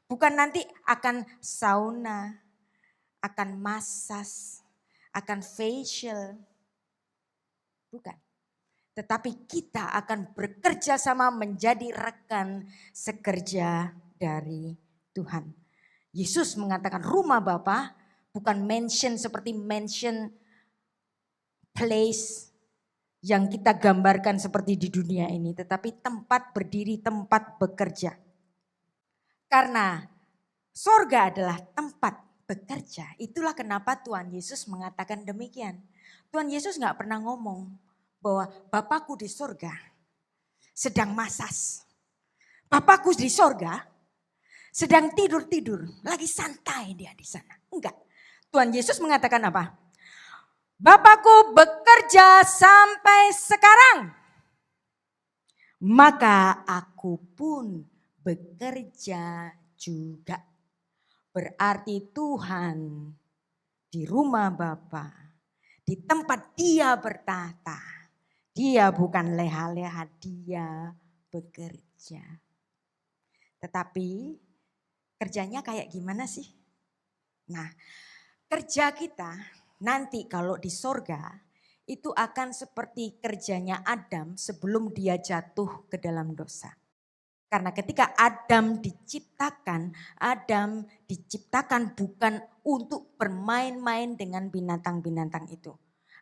Bukan nanti akan sauna, akan massage, akan facial. Bukan. Tetapi kita akan bekerja sama menjadi rekan sekerja dari Tuhan. Yesus mengatakan rumah Bapa bukan mansion seperti mansion place yang kita gambarkan seperti di dunia ini. Tetapi tempat berdiri, tempat bekerja. Karena surga adalah tempat bekerja. Itulah kenapa Tuhan Yesus mengatakan demikian. Tuhan Yesus gak pernah ngomong bahwa Bapakku di surga sedang masas. Bapakku di sorga sedang tidur-tidur, lagi santai dia di sana. Enggak. Tuhan Yesus mengatakan apa? Bapakku bekerja sampai sekarang, maka aku pun bekerja juga. Berarti Tuhan di rumah Bapa, di tempat dia bertata, dia bukan leha-leha, dia bekerja. Tetapi kerjanya kayak gimana sih? Nah, kerja kita nanti kalau di sorga itu akan seperti kerjanya Adam sebelum dia jatuh ke dalam dosa. Karena ketika Adam diciptakan bukan untuk bermain-main dengan binatang-binatang itu.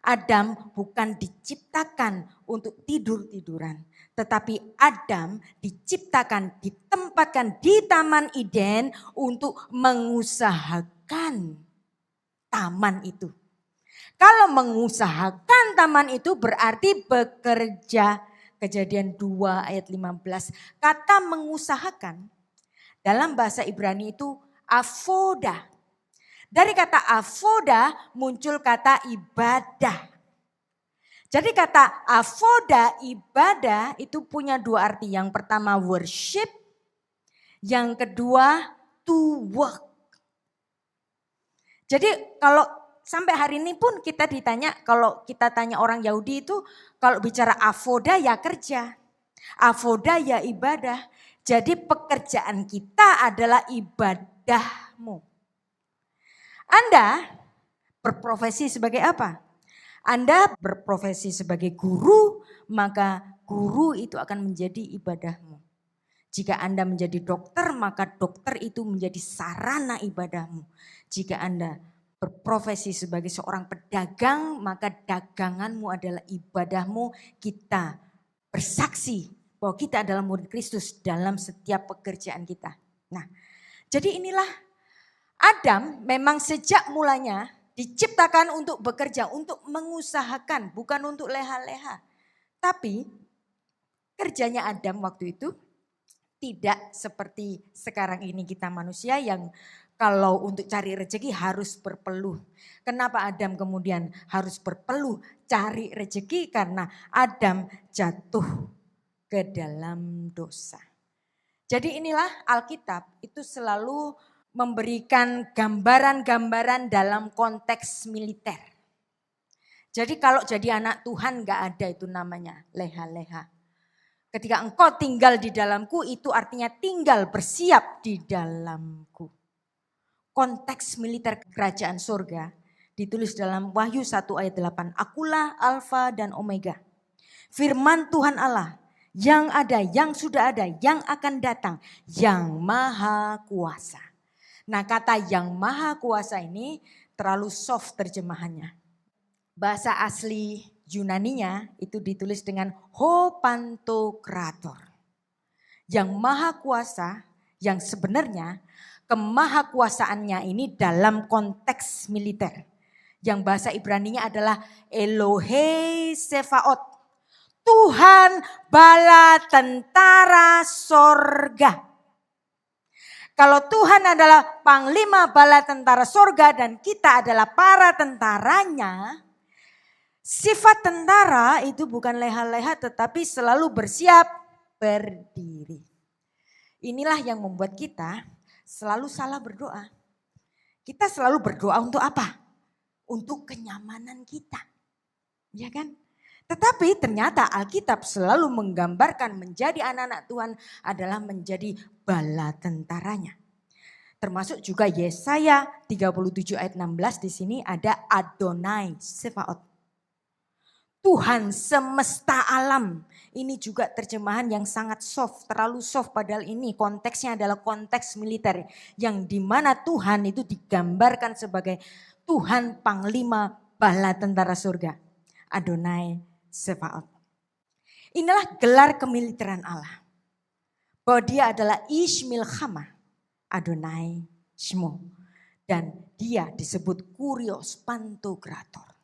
Adam bukan diciptakan untuk tidur-tiduran. Tetapi Adam diciptakan, ditempatkan di Taman Eden untuk mengusahakan taman itu. Kalau mengusahakan taman itu berarti bekerja. Kejadian 2 ayat 15. Kata mengusahakan dalam bahasa Ibrani itu avoda. Dari kata avoda muncul kata ibadah. Jadi kata avoda, ibadah itu punya dua arti. Yang pertama worship, yang kedua to work. Jadi kalau sampai hari ini pun kita ditanya, kalau kita tanya orang Yahudi itu kalau bicara avoda ya kerja, avoda ya ibadah. Jadi pekerjaan kita adalah ibadahmu. Anda berprofesi sebagai apa? Anda berprofesi sebagai guru, maka guru itu akan menjadi ibadahmu. Jika Anda menjadi dokter, maka dokter itu menjadi sarana ibadahmu. Jika Anda berprofesi sebagai seorang pedagang, maka daganganmu adalah ibadahmu. Kita bersaksi bahwa kita adalah murid Kristus dalam setiap pekerjaan kita. Nah, jadi inilah Adam memang sejak mulanya diciptakan untuk bekerja, untuk mengusahakan, bukan untuk leha-leha. Tapi kerjanya Adam waktu itu tidak seperti sekarang ini kita manusia yang kalau untuk cari rezeki harus berpeluh. Kenapa Adam kemudian harus berpeluh cari rezeki? Karena Adam jatuh ke dalam dosa. Jadi inilah Alkitab itu selalu memberikan gambaran-gambaran dalam konteks militer. Jadi kalau jadi anak Tuhan gak ada itu namanya leha-leha. Ketika engkau tinggal di dalamku itu artinya tinggal bersiap di dalamku. Konteks militer kerajaan surga ditulis dalam Wahyu 1 ayat 8. Akulah Alfa dan Omega. Firman Tuhan Allah yang ada, yang sudah ada, yang akan datang, yang maha kuasa. Nah kata yang maha kuasa ini terlalu soft terjemahannya. Bahasa asli Yunaninya itu ditulis dengan ho pantokrator. Yang maha kuasa yang sebenarnya kemahakuasaannya ini dalam konteks militer. Yang bahasa Ibraninya adalah Elohe Sefaot. Tuhan bala tentara sorga. Kalau Tuhan adalah panglima bala tentara sorga dan kita adalah para tentaranya. Sifat tentara itu bukan leha-leha tetapi selalu bersiap berdiri. Inilah yang membuat kita selalu salah berdoa. Kita selalu berdoa untuk apa? Untuk kenyamanan kita. Ya kan? Tetapi ternyata Alkitab selalu menggambarkan menjadi anak-anak Tuhan adalah menjadi bala tentaranya. Termasuk juga Yesaya 37 ayat 16 di sini ada Adonai Sefaot. Tuhan semesta alam. Ini juga terjemahan yang sangat soft, terlalu soft padahal ini konteksnya adalah konteks militer. Yang dimana Tuhan itu digambarkan sebagai Tuhan panglima bala tentara surga. Adonai Sefaot. Inilah gelar kemiliteran Allah. Bahwa dia adalah Ish Milchama, Adonai Shmo. Dan dia disebut Kurios Pantokrator.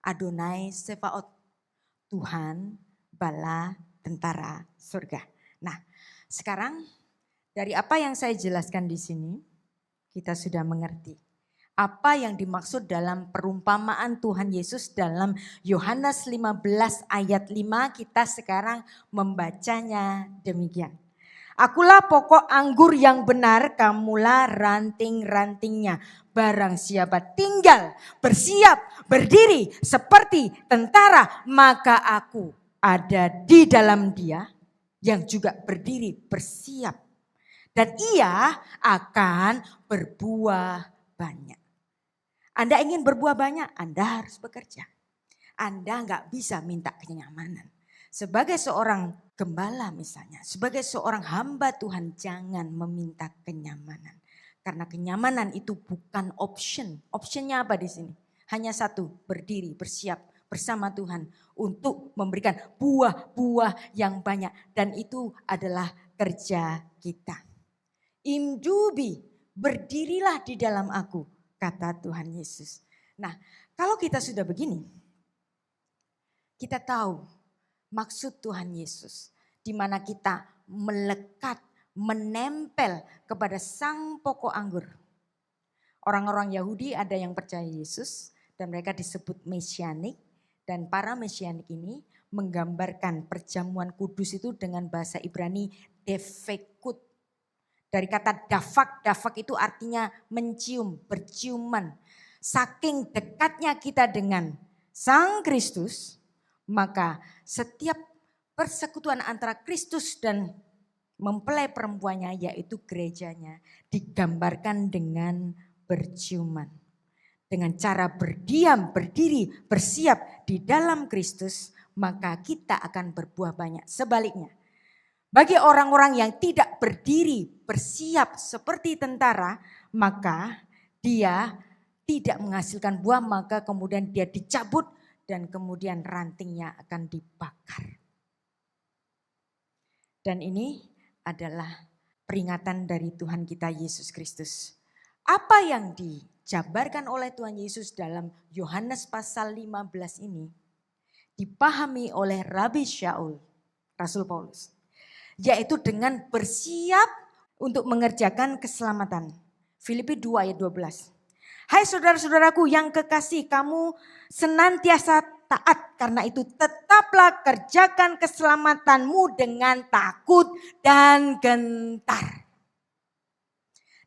Adonai Sefaot, Tuhan bala tentara surga. Nah, Sekarang dari apa yang saya jelaskan di sini, kita sudah mengerti apa yang dimaksud dalam perumpamaan Tuhan Yesus dalam Yohanes 15 ayat 5. Kita sekarang membacanya demikian. Akulah pokok anggur yang benar, kamulah ranting-rantingnya. Barang siapa tinggal, bersiap, berdiri seperti tentara, maka aku ada di dalam dia yang juga berdiri bersiap. Dan ia akan berbuah banyak. Anda ingin berbuah banyak, Anda harus bekerja. Anda nggak bisa minta kenyamanan. Sebagai seorang gembala misalnya, sebagai seorang hamba Tuhan, jangan meminta kenyamanan. Karena kenyamanan itu bukan option. Optionnya apa di sini? Hanya satu, berdiri, bersiap bersama Tuhan untuk memberikan buah-buah yang banyak. Dan itu adalah kerja kita. Imdubi, berdirilah di dalam aku, kata Tuhan Yesus. Nah, kalau kita sudah begini, kita tahu maksud Tuhan Yesus, di mana kita melekat, menempel kepada sang pokok anggur. Orang-orang Yahudi ada yang percaya Yesus dan mereka disebut mesianik. Dan para mesianik ini menggambarkan perjamuan kudus itu dengan bahasa Ibrani defekut. Dari kata dafak, dafak itu artinya mencium, berciuman. Saking dekatnya kita dengan Sang Kristus, maka setiap persekutuan antara Kristus dan mempelai perempuannya, yaitu gerejanya, digambarkan dengan berciuman. Dengan cara berdiam, berdiri, bersiap di dalam Kristus, maka kita akan berbuah banyak. Sebaliknya, bagi orang-orang yang tidak berdiri, bersiap seperti tentara, maka dia tidak menghasilkan buah, maka kemudian dia dicabut dan kemudian rantingnya akan dibakar. Dan ini adalah peringatan dari Tuhan kita Yesus Kristus. Apa yang dijabarkan oleh Tuhan Yesus dalam Yohanes pasal 15 ini dipahami oleh Rabi Shaul, Rasul Paulus. Yaitu dengan bersiap untuk mengerjakan keselamatan. Filipi 2 ayat 12. Hai saudara-saudaraku yang kekasih, kamu senantiasa taat, karena itu tetaplah kerjakan keselamatanmu dengan takut dan gentar.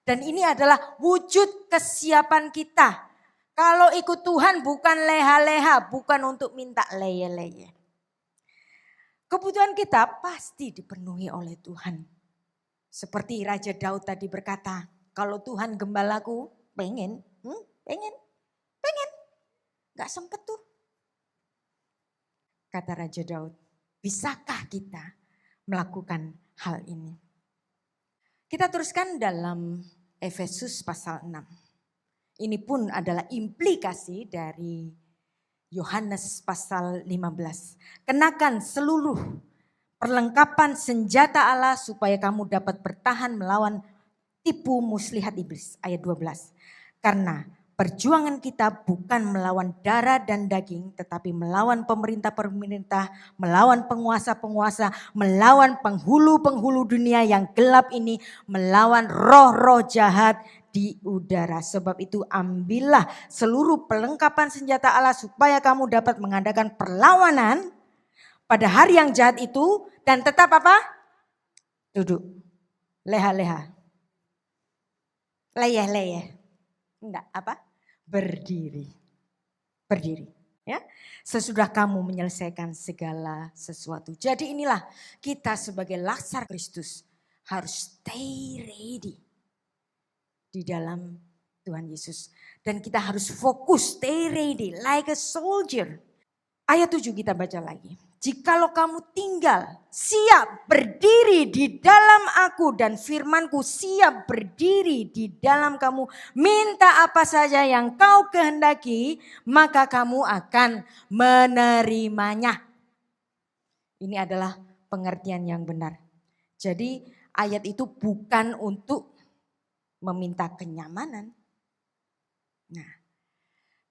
Dan ini adalah wujud kesiapan kita. Kalau ikut Tuhan bukan leha-leha, bukan untuk minta leye-leye. Kebutuhan kita pasti dipenuhi oleh Tuhan. Seperti Raja Daud tadi berkata, kalau Tuhan gembalaku, pengen. Gak sempet tuh. Kata Raja Daud, bisakah kita melakukan hal ini? Kita teruskan dalam Efesus pasal 6. Ini pun adalah implikasi dari Yohanes pasal 15. Kenakan seluruh perlengkapan senjata Allah supaya kamu dapat bertahan melawan tipu muslihat iblis. Ayat 12. Karena perjuangan kita bukan melawan darah dan daging, tetapi melawan pemerintah-pemerintah, melawan penguasa-penguasa, melawan penghulu-penghulu dunia yang gelap ini, melawan roh-roh jahat di udara. Sebab itu ambillah seluruh perlengkapan senjata Allah supaya kamu dapat mengadakan perlawanan pada hari yang jahat itu dan tetap apa? Duduk. Leha-leha. Leyeh-leyeh. Enggak, apa? Berdiri. Berdiri. Ya, sesudah kamu menyelesaikan segala sesuatu. Jadi inilah kita sebagai laksar Kristus harus stay ready di dalam Tuhan Yesus. Dan kita harus fokus, stay ready like a soldier. Ayat 7 kita baca lagi. Jikalau kamu tinggal, siap berdiri di dalam aku dan firmanku siap berdiri di dalam kamu. Minta apa saja yang kau kehendaki, maka kamu akan menerimanya. Ini adalah pengertian yang benar. Jadi ayat itu bukan untuk meminta kenyamanan. Nah,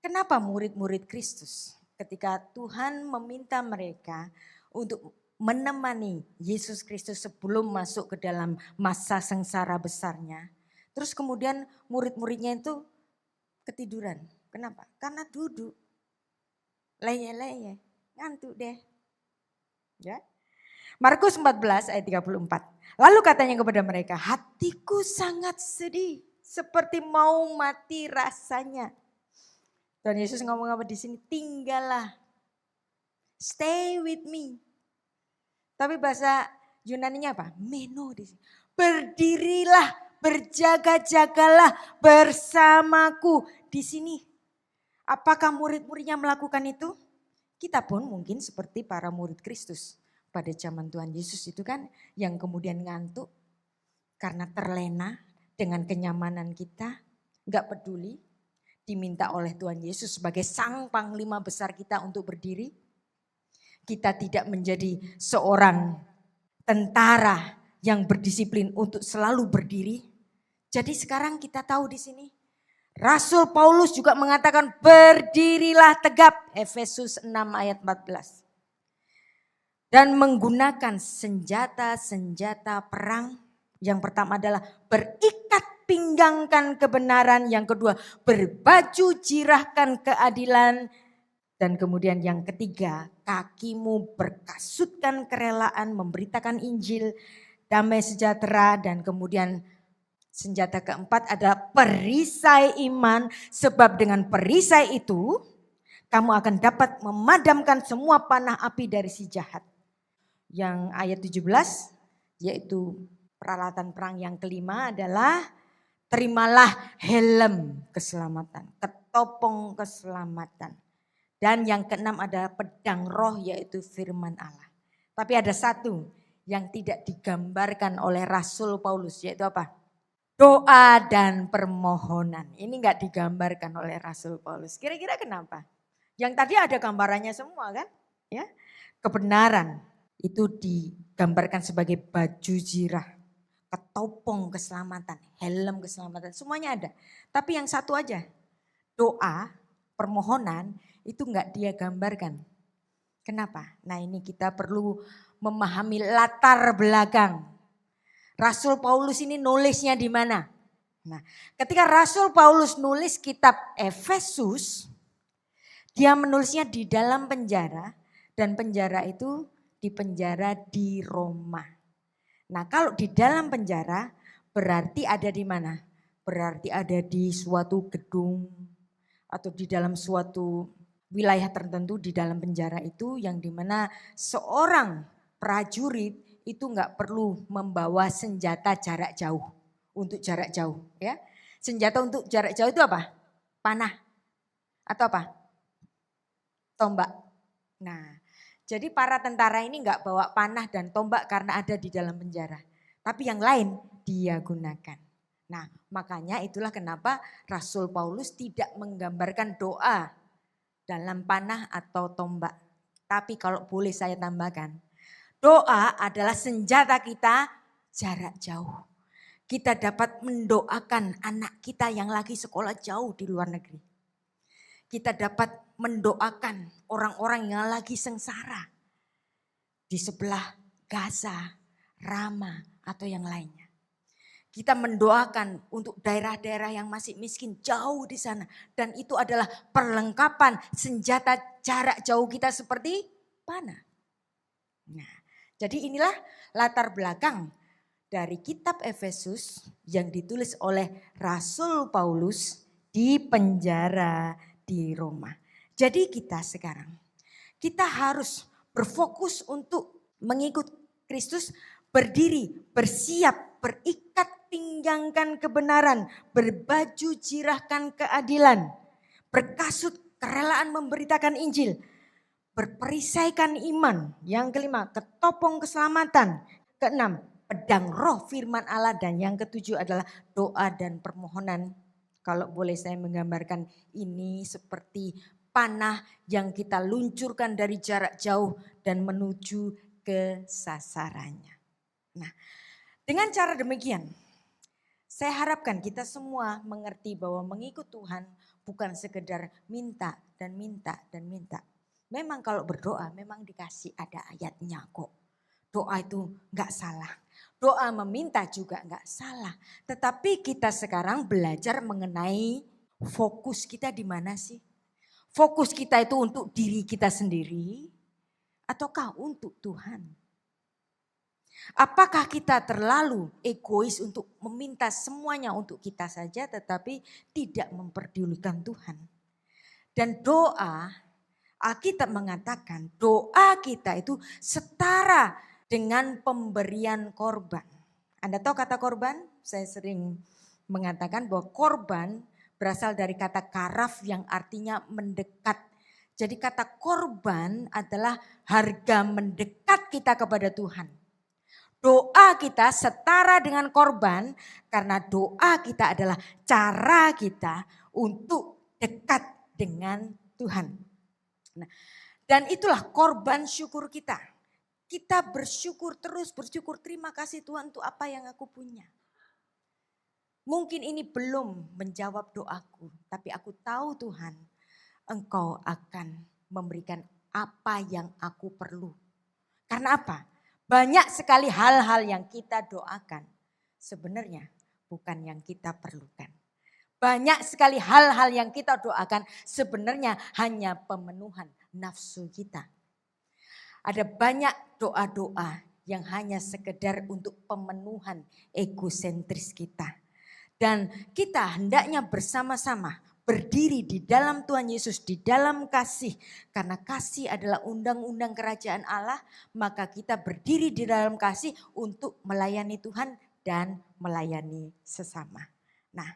kenapa murid-murid Kristus ketika Tuhan meminta mereka untuk menemani Yesus Kristus sebelum masuk ke dalam masa sengsara besarnya. Terus kemudian murid-muridnya itu ketiduran. Kenapa? Karena duduk. Leye-leye, ngantuk deh. Ya. Markus 14 ayat 34. Lalu katanya kepada mereka, hatiku sangat sedih seperti mau mati rasanya. Dan Yesus ngomong apa di sini? Tinggallah. Stay with me. Tapi bahasa Yunaninya apa? Meno di sini. Berdirilah, berjaga-jagalah bersamaku di sini. Apakah murid-muridnya melakukan itu? Kita pun mungkin seperti para murid Kristus pada zaman Tuhan Yesus itu kan, yang kemudian ngantuk karena terlena dengan kenyamanan kita, nggak peduli, diminta oleh Tuhan Yesus sebagai sang panglima besar kita untuk berdiri. Kita tidak menjadi seorang tentara yang berdisiplin untuk selalu berdiri. Jadi sekarang kita tahu di sini, Rasul Paulus juga mengatakan berdirilah tegap, Efesus 6 ayat 14. Dan menggunakan senjata-senjata perang. Yang pertama adalah berikat pinggangkan kebenaran. Yang kedua berbaju jirahkan keadilan. Dan kemudian yang ketiga, kakimu berkasutkan kerelaan, memberitakan Injil, damai sejahtera. Dan kemudian senjata keempat adalah perisai iman. Sebab dengan perisai itu kamu akan dapat memadamkan semua panah api dari si jahat. Yang ayat 17 yaitu peralatan perang yang kelima adalah terimalah helm keselamatan, ketopong keselamatan. Dan yang keenam adalah pedang roh yaitu firman Allah. Tapi ada satu yang tidak digambarkan oleh Rasul Paulus yaitu apa? Doa dan permohonan. Ini enggak digambarkan oleh Rasul Paulus. Kira-kira kenapa? Yang tadi ada gambarannya semua kan? Ya. Kebenaran itu digambarkan sebagai baju jirah, ketopong keselamatan, helm keselamatan, semuanya ada. Tapi yang satu aja, doa, permohonan itu enggak dia gambarkan. Kenapa? Nah ini kita perlu memahami latar belakang. Rasul Paulus ini nulisnya di mana? Nah, ketika Rasul Paulus nulis kitab Efesus, dia menulisnya di dalam penjara dan penjara itu di penjara di Roma. Nah, kalau di dalam penjara berarti ada di mana? Berarti ada di suatu gedung atau di dalam suatu wilayah tertentu di dalam penjara itu yang dimana seorang prajurit itu nggak perlu membawa senjata jarak jauh untuk jarak jauh ya. Senjata untuk jarak jauh itu apa? Panah atau apa? Tombak. Nah, jadi para tentara ini nggak bawa panah dan tombak karena ada di dalam penjara. Tapi yang lain dia gunakan. Nah, makanya itulah kenapa Rasul Paulus tidak menggambarkan doa dalam panah atau tombak. Tapi kalau boleh saya tambahkan, doa adalah senjata kita jarak jauh. Kita dapat mendoakan anak kita yang lagi sekolah jauh di luar negeri. Kita dapat mendoakan orang-orang yang lagi sengsara di sebelah Gaza, Rama atau yang lainnya. Kita mendoakan untuk daerah-daerah yang masih miskin jauh di sana. Dan itu adalah perlengkapan senjata jarak jauh kita seperti panah. Nah, jadi inilah latar belakang dari kitab Efesus yang ditulis oleh Rasul Paulus di penjara di Roma. Jadi kita sekarang, kita harus berfokus untuk mengikut Kristus, berdiri, bersiap, berikat pinggangkan kebenaran, berbaju jirahkan keadilan, berkasut kerelaan memberitakan Injil, berperisaikan iman. Yang kelima, ketopong keselamatan. Keenam, pedang roh firman Allah. Dan yang ketujuh adalah doa dan permohonan. Kalau boleh saya menggambarkan ini seperti panah yang kita luncurkan dari jarak jauh dan menuju ke sasarannya. Nah, dengan cara demikian, saya harapkan kita semua mengerti bahwa mengikut Tuhan bukan sekedar minta dan minta dan minta. Memang kalau berdoa memang dikasih ada ayatnya kok. doa itu gak salah. Doa meminta juga gak salah. Tetapi kita sekarang belajar mengenai fokus kita di mana sih? Fokus kita itu untuk diri kita sendiri ataukah untuk Tuhan? Apakah kita terlalu egois untuk meminta semuanya untuk kita saja tetapi tidak memperdulikan Tuhan? Dan doa, Alkitab mengatakan doa kita itu setara dengan pemberian korban. Anda tahu kata korban? Saya sering mengatakan bahwa korban berasal dari kata karaf yang artinya mendekat. Jadi kata korban adalah harga mendekat kita kepada Tuhan. Doa kita setara dengan korban karena doa kita adalah cara kita untuk dekat dengan Tuhan. Nah, dan itulah korban syukur kita. Kita bersyukur terus, bersyukur terima kasih Tuhan untuk apa yang aku punya. Mungkin ini belum menjawab doaku, tapi aku tahu Tuhan, Engkau akan memberikan apa yang aku perlu. Karena apa? Banyak sekali hal-hal yang kita doakan sebenarnya bukan yang kita perlukan. Banyak sekali hal-hal yang kita doakan sebenarnya hanya pemenuhan nafsu kita. Ada banyak doa-doa yang hanya sekedar untuk pemenuhan egosentris kita. Dan kita hendaknya bersama-sama berdiri di dalam Tuhan Yesus, di dalam kasih. Karena kasih adalah undang-undang kerajaan Allah, maka kita berdiri di dalam kasih untuk melayani Tuhan dan melayani sesama. Nah,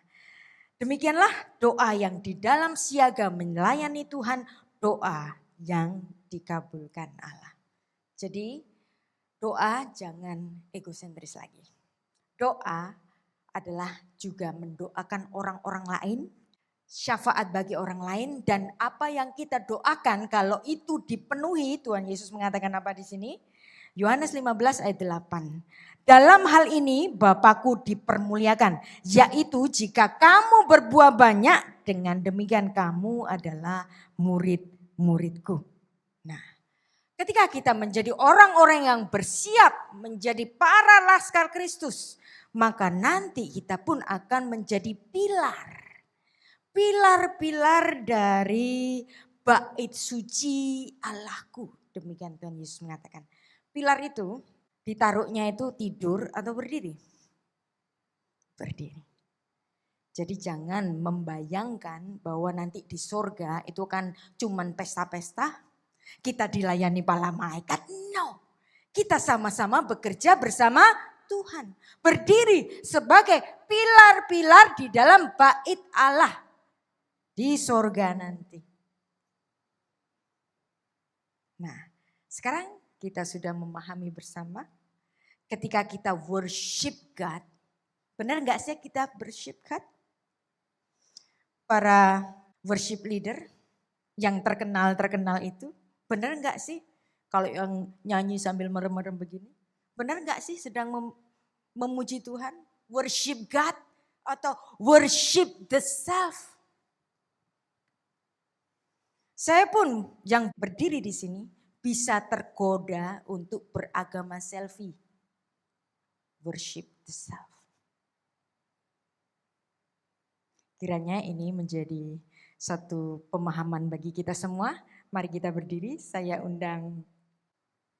demikianlah doa yang di dalam siaga melayani Tuhan, doa yang dikabulkan Allah. Jadi doa jangan egosentris lagi. Doa adalah juga mendoakan orang-orang lain, syafaat bagi orang lain, dan apa yang kita doakan kalau itu dipenuhi, Tuhan Yesus mengatakan apa di sini? Yohanes 15 ayat 8. Dalam hal ini Bapakku dipermuliakan, yaitu jika kamu berbuah banyak, dengan demikian kamu adalah murid-muridku. Nah, ketika kita menjadi orang-orang yang bersiap menjadi para laskar Kristus, maka nanti kita pun akan menjadi pilar-pilar dari bait suci Allahku. Demikian Tuhan Yesus mengatakan. Pilar itu ditaruhnya itu tidur atau berdiri? Berdiri. Jadi jangan membayangkan bahwa nanti di sorga itu kan cuman pesta-pesta. Kita dilayani para malaikat. No. Kita sama-sama bekerja bersama Tuhan. Berdiri sebagai pilar-pilar di dalam bait Allah. Di sorga nanti. Nah, sekarang kita sudah memahami bersama. Ketika kita worship God. Benar gak sih kita worship God? Para worship leader yang terkenal itu. Benar gak sih kalau yang nyanyi sambil merem-merem begini? Benar gak sih sedang memuji Tuhan? Worship God atau worship the self? Saya pun yang berdiri di sini bisa tergoda untuk beragama selfie. Worship the self. Kiranya ini menjadi satu pemahaman bagi kita semua. Mari kita berdiri, saya undang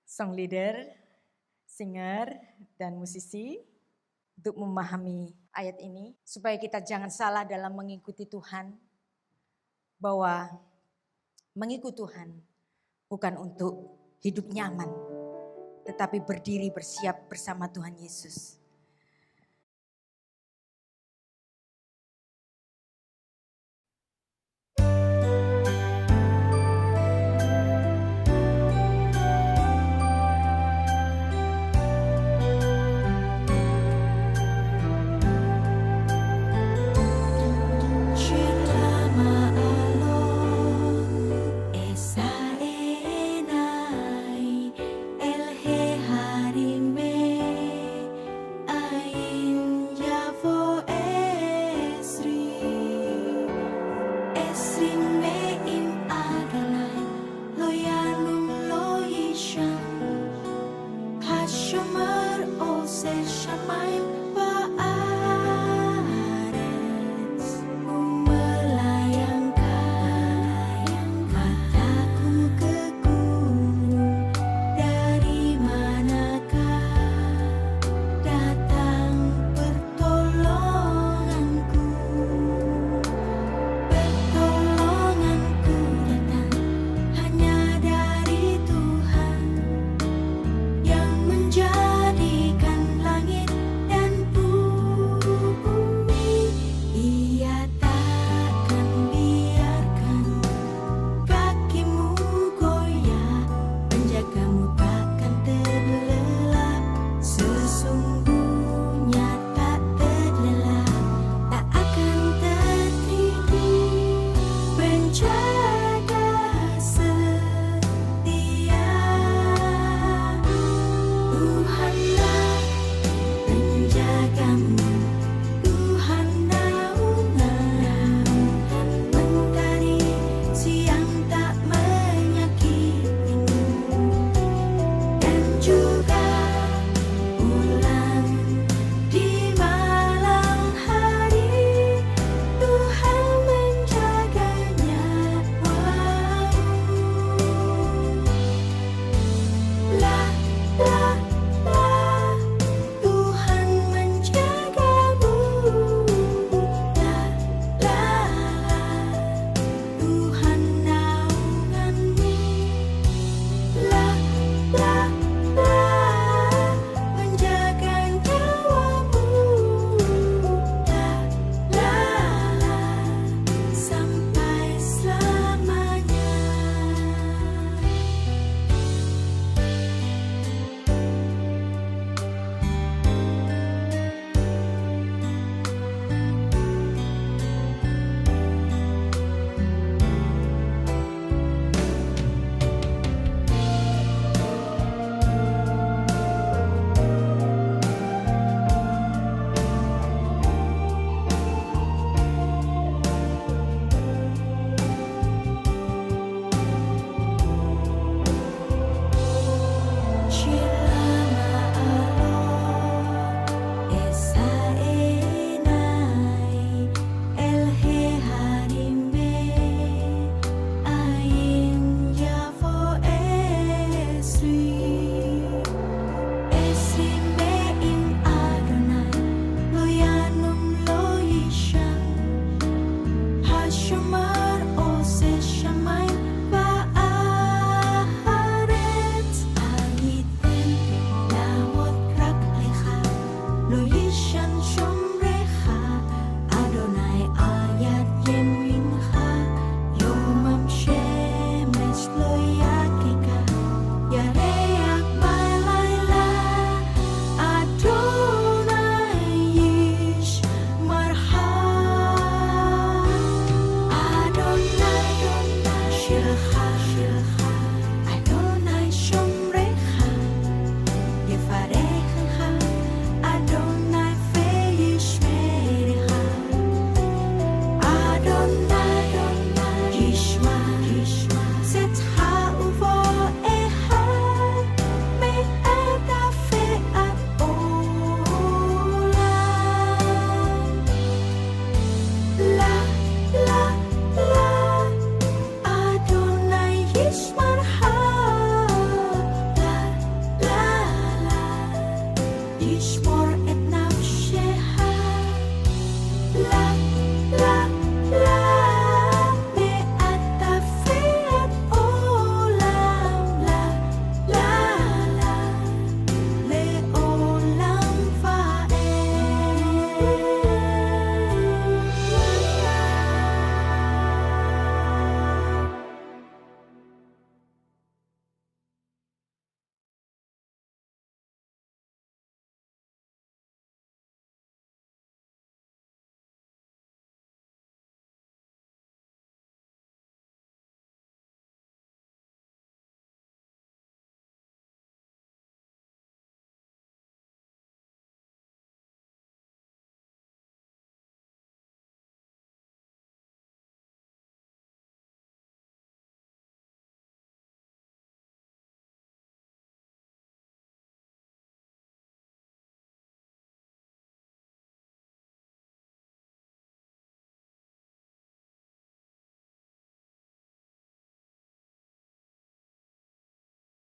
song leader, singer, dan musisi untuk memahami ayat ini. Supaya kita jangan salah dalam mengikuti Tuhan. Bahwa mengikut Tuhan bukan untuk hidup nyaman. Tetapi berdiri bersiap bersama Tuhan Yesus.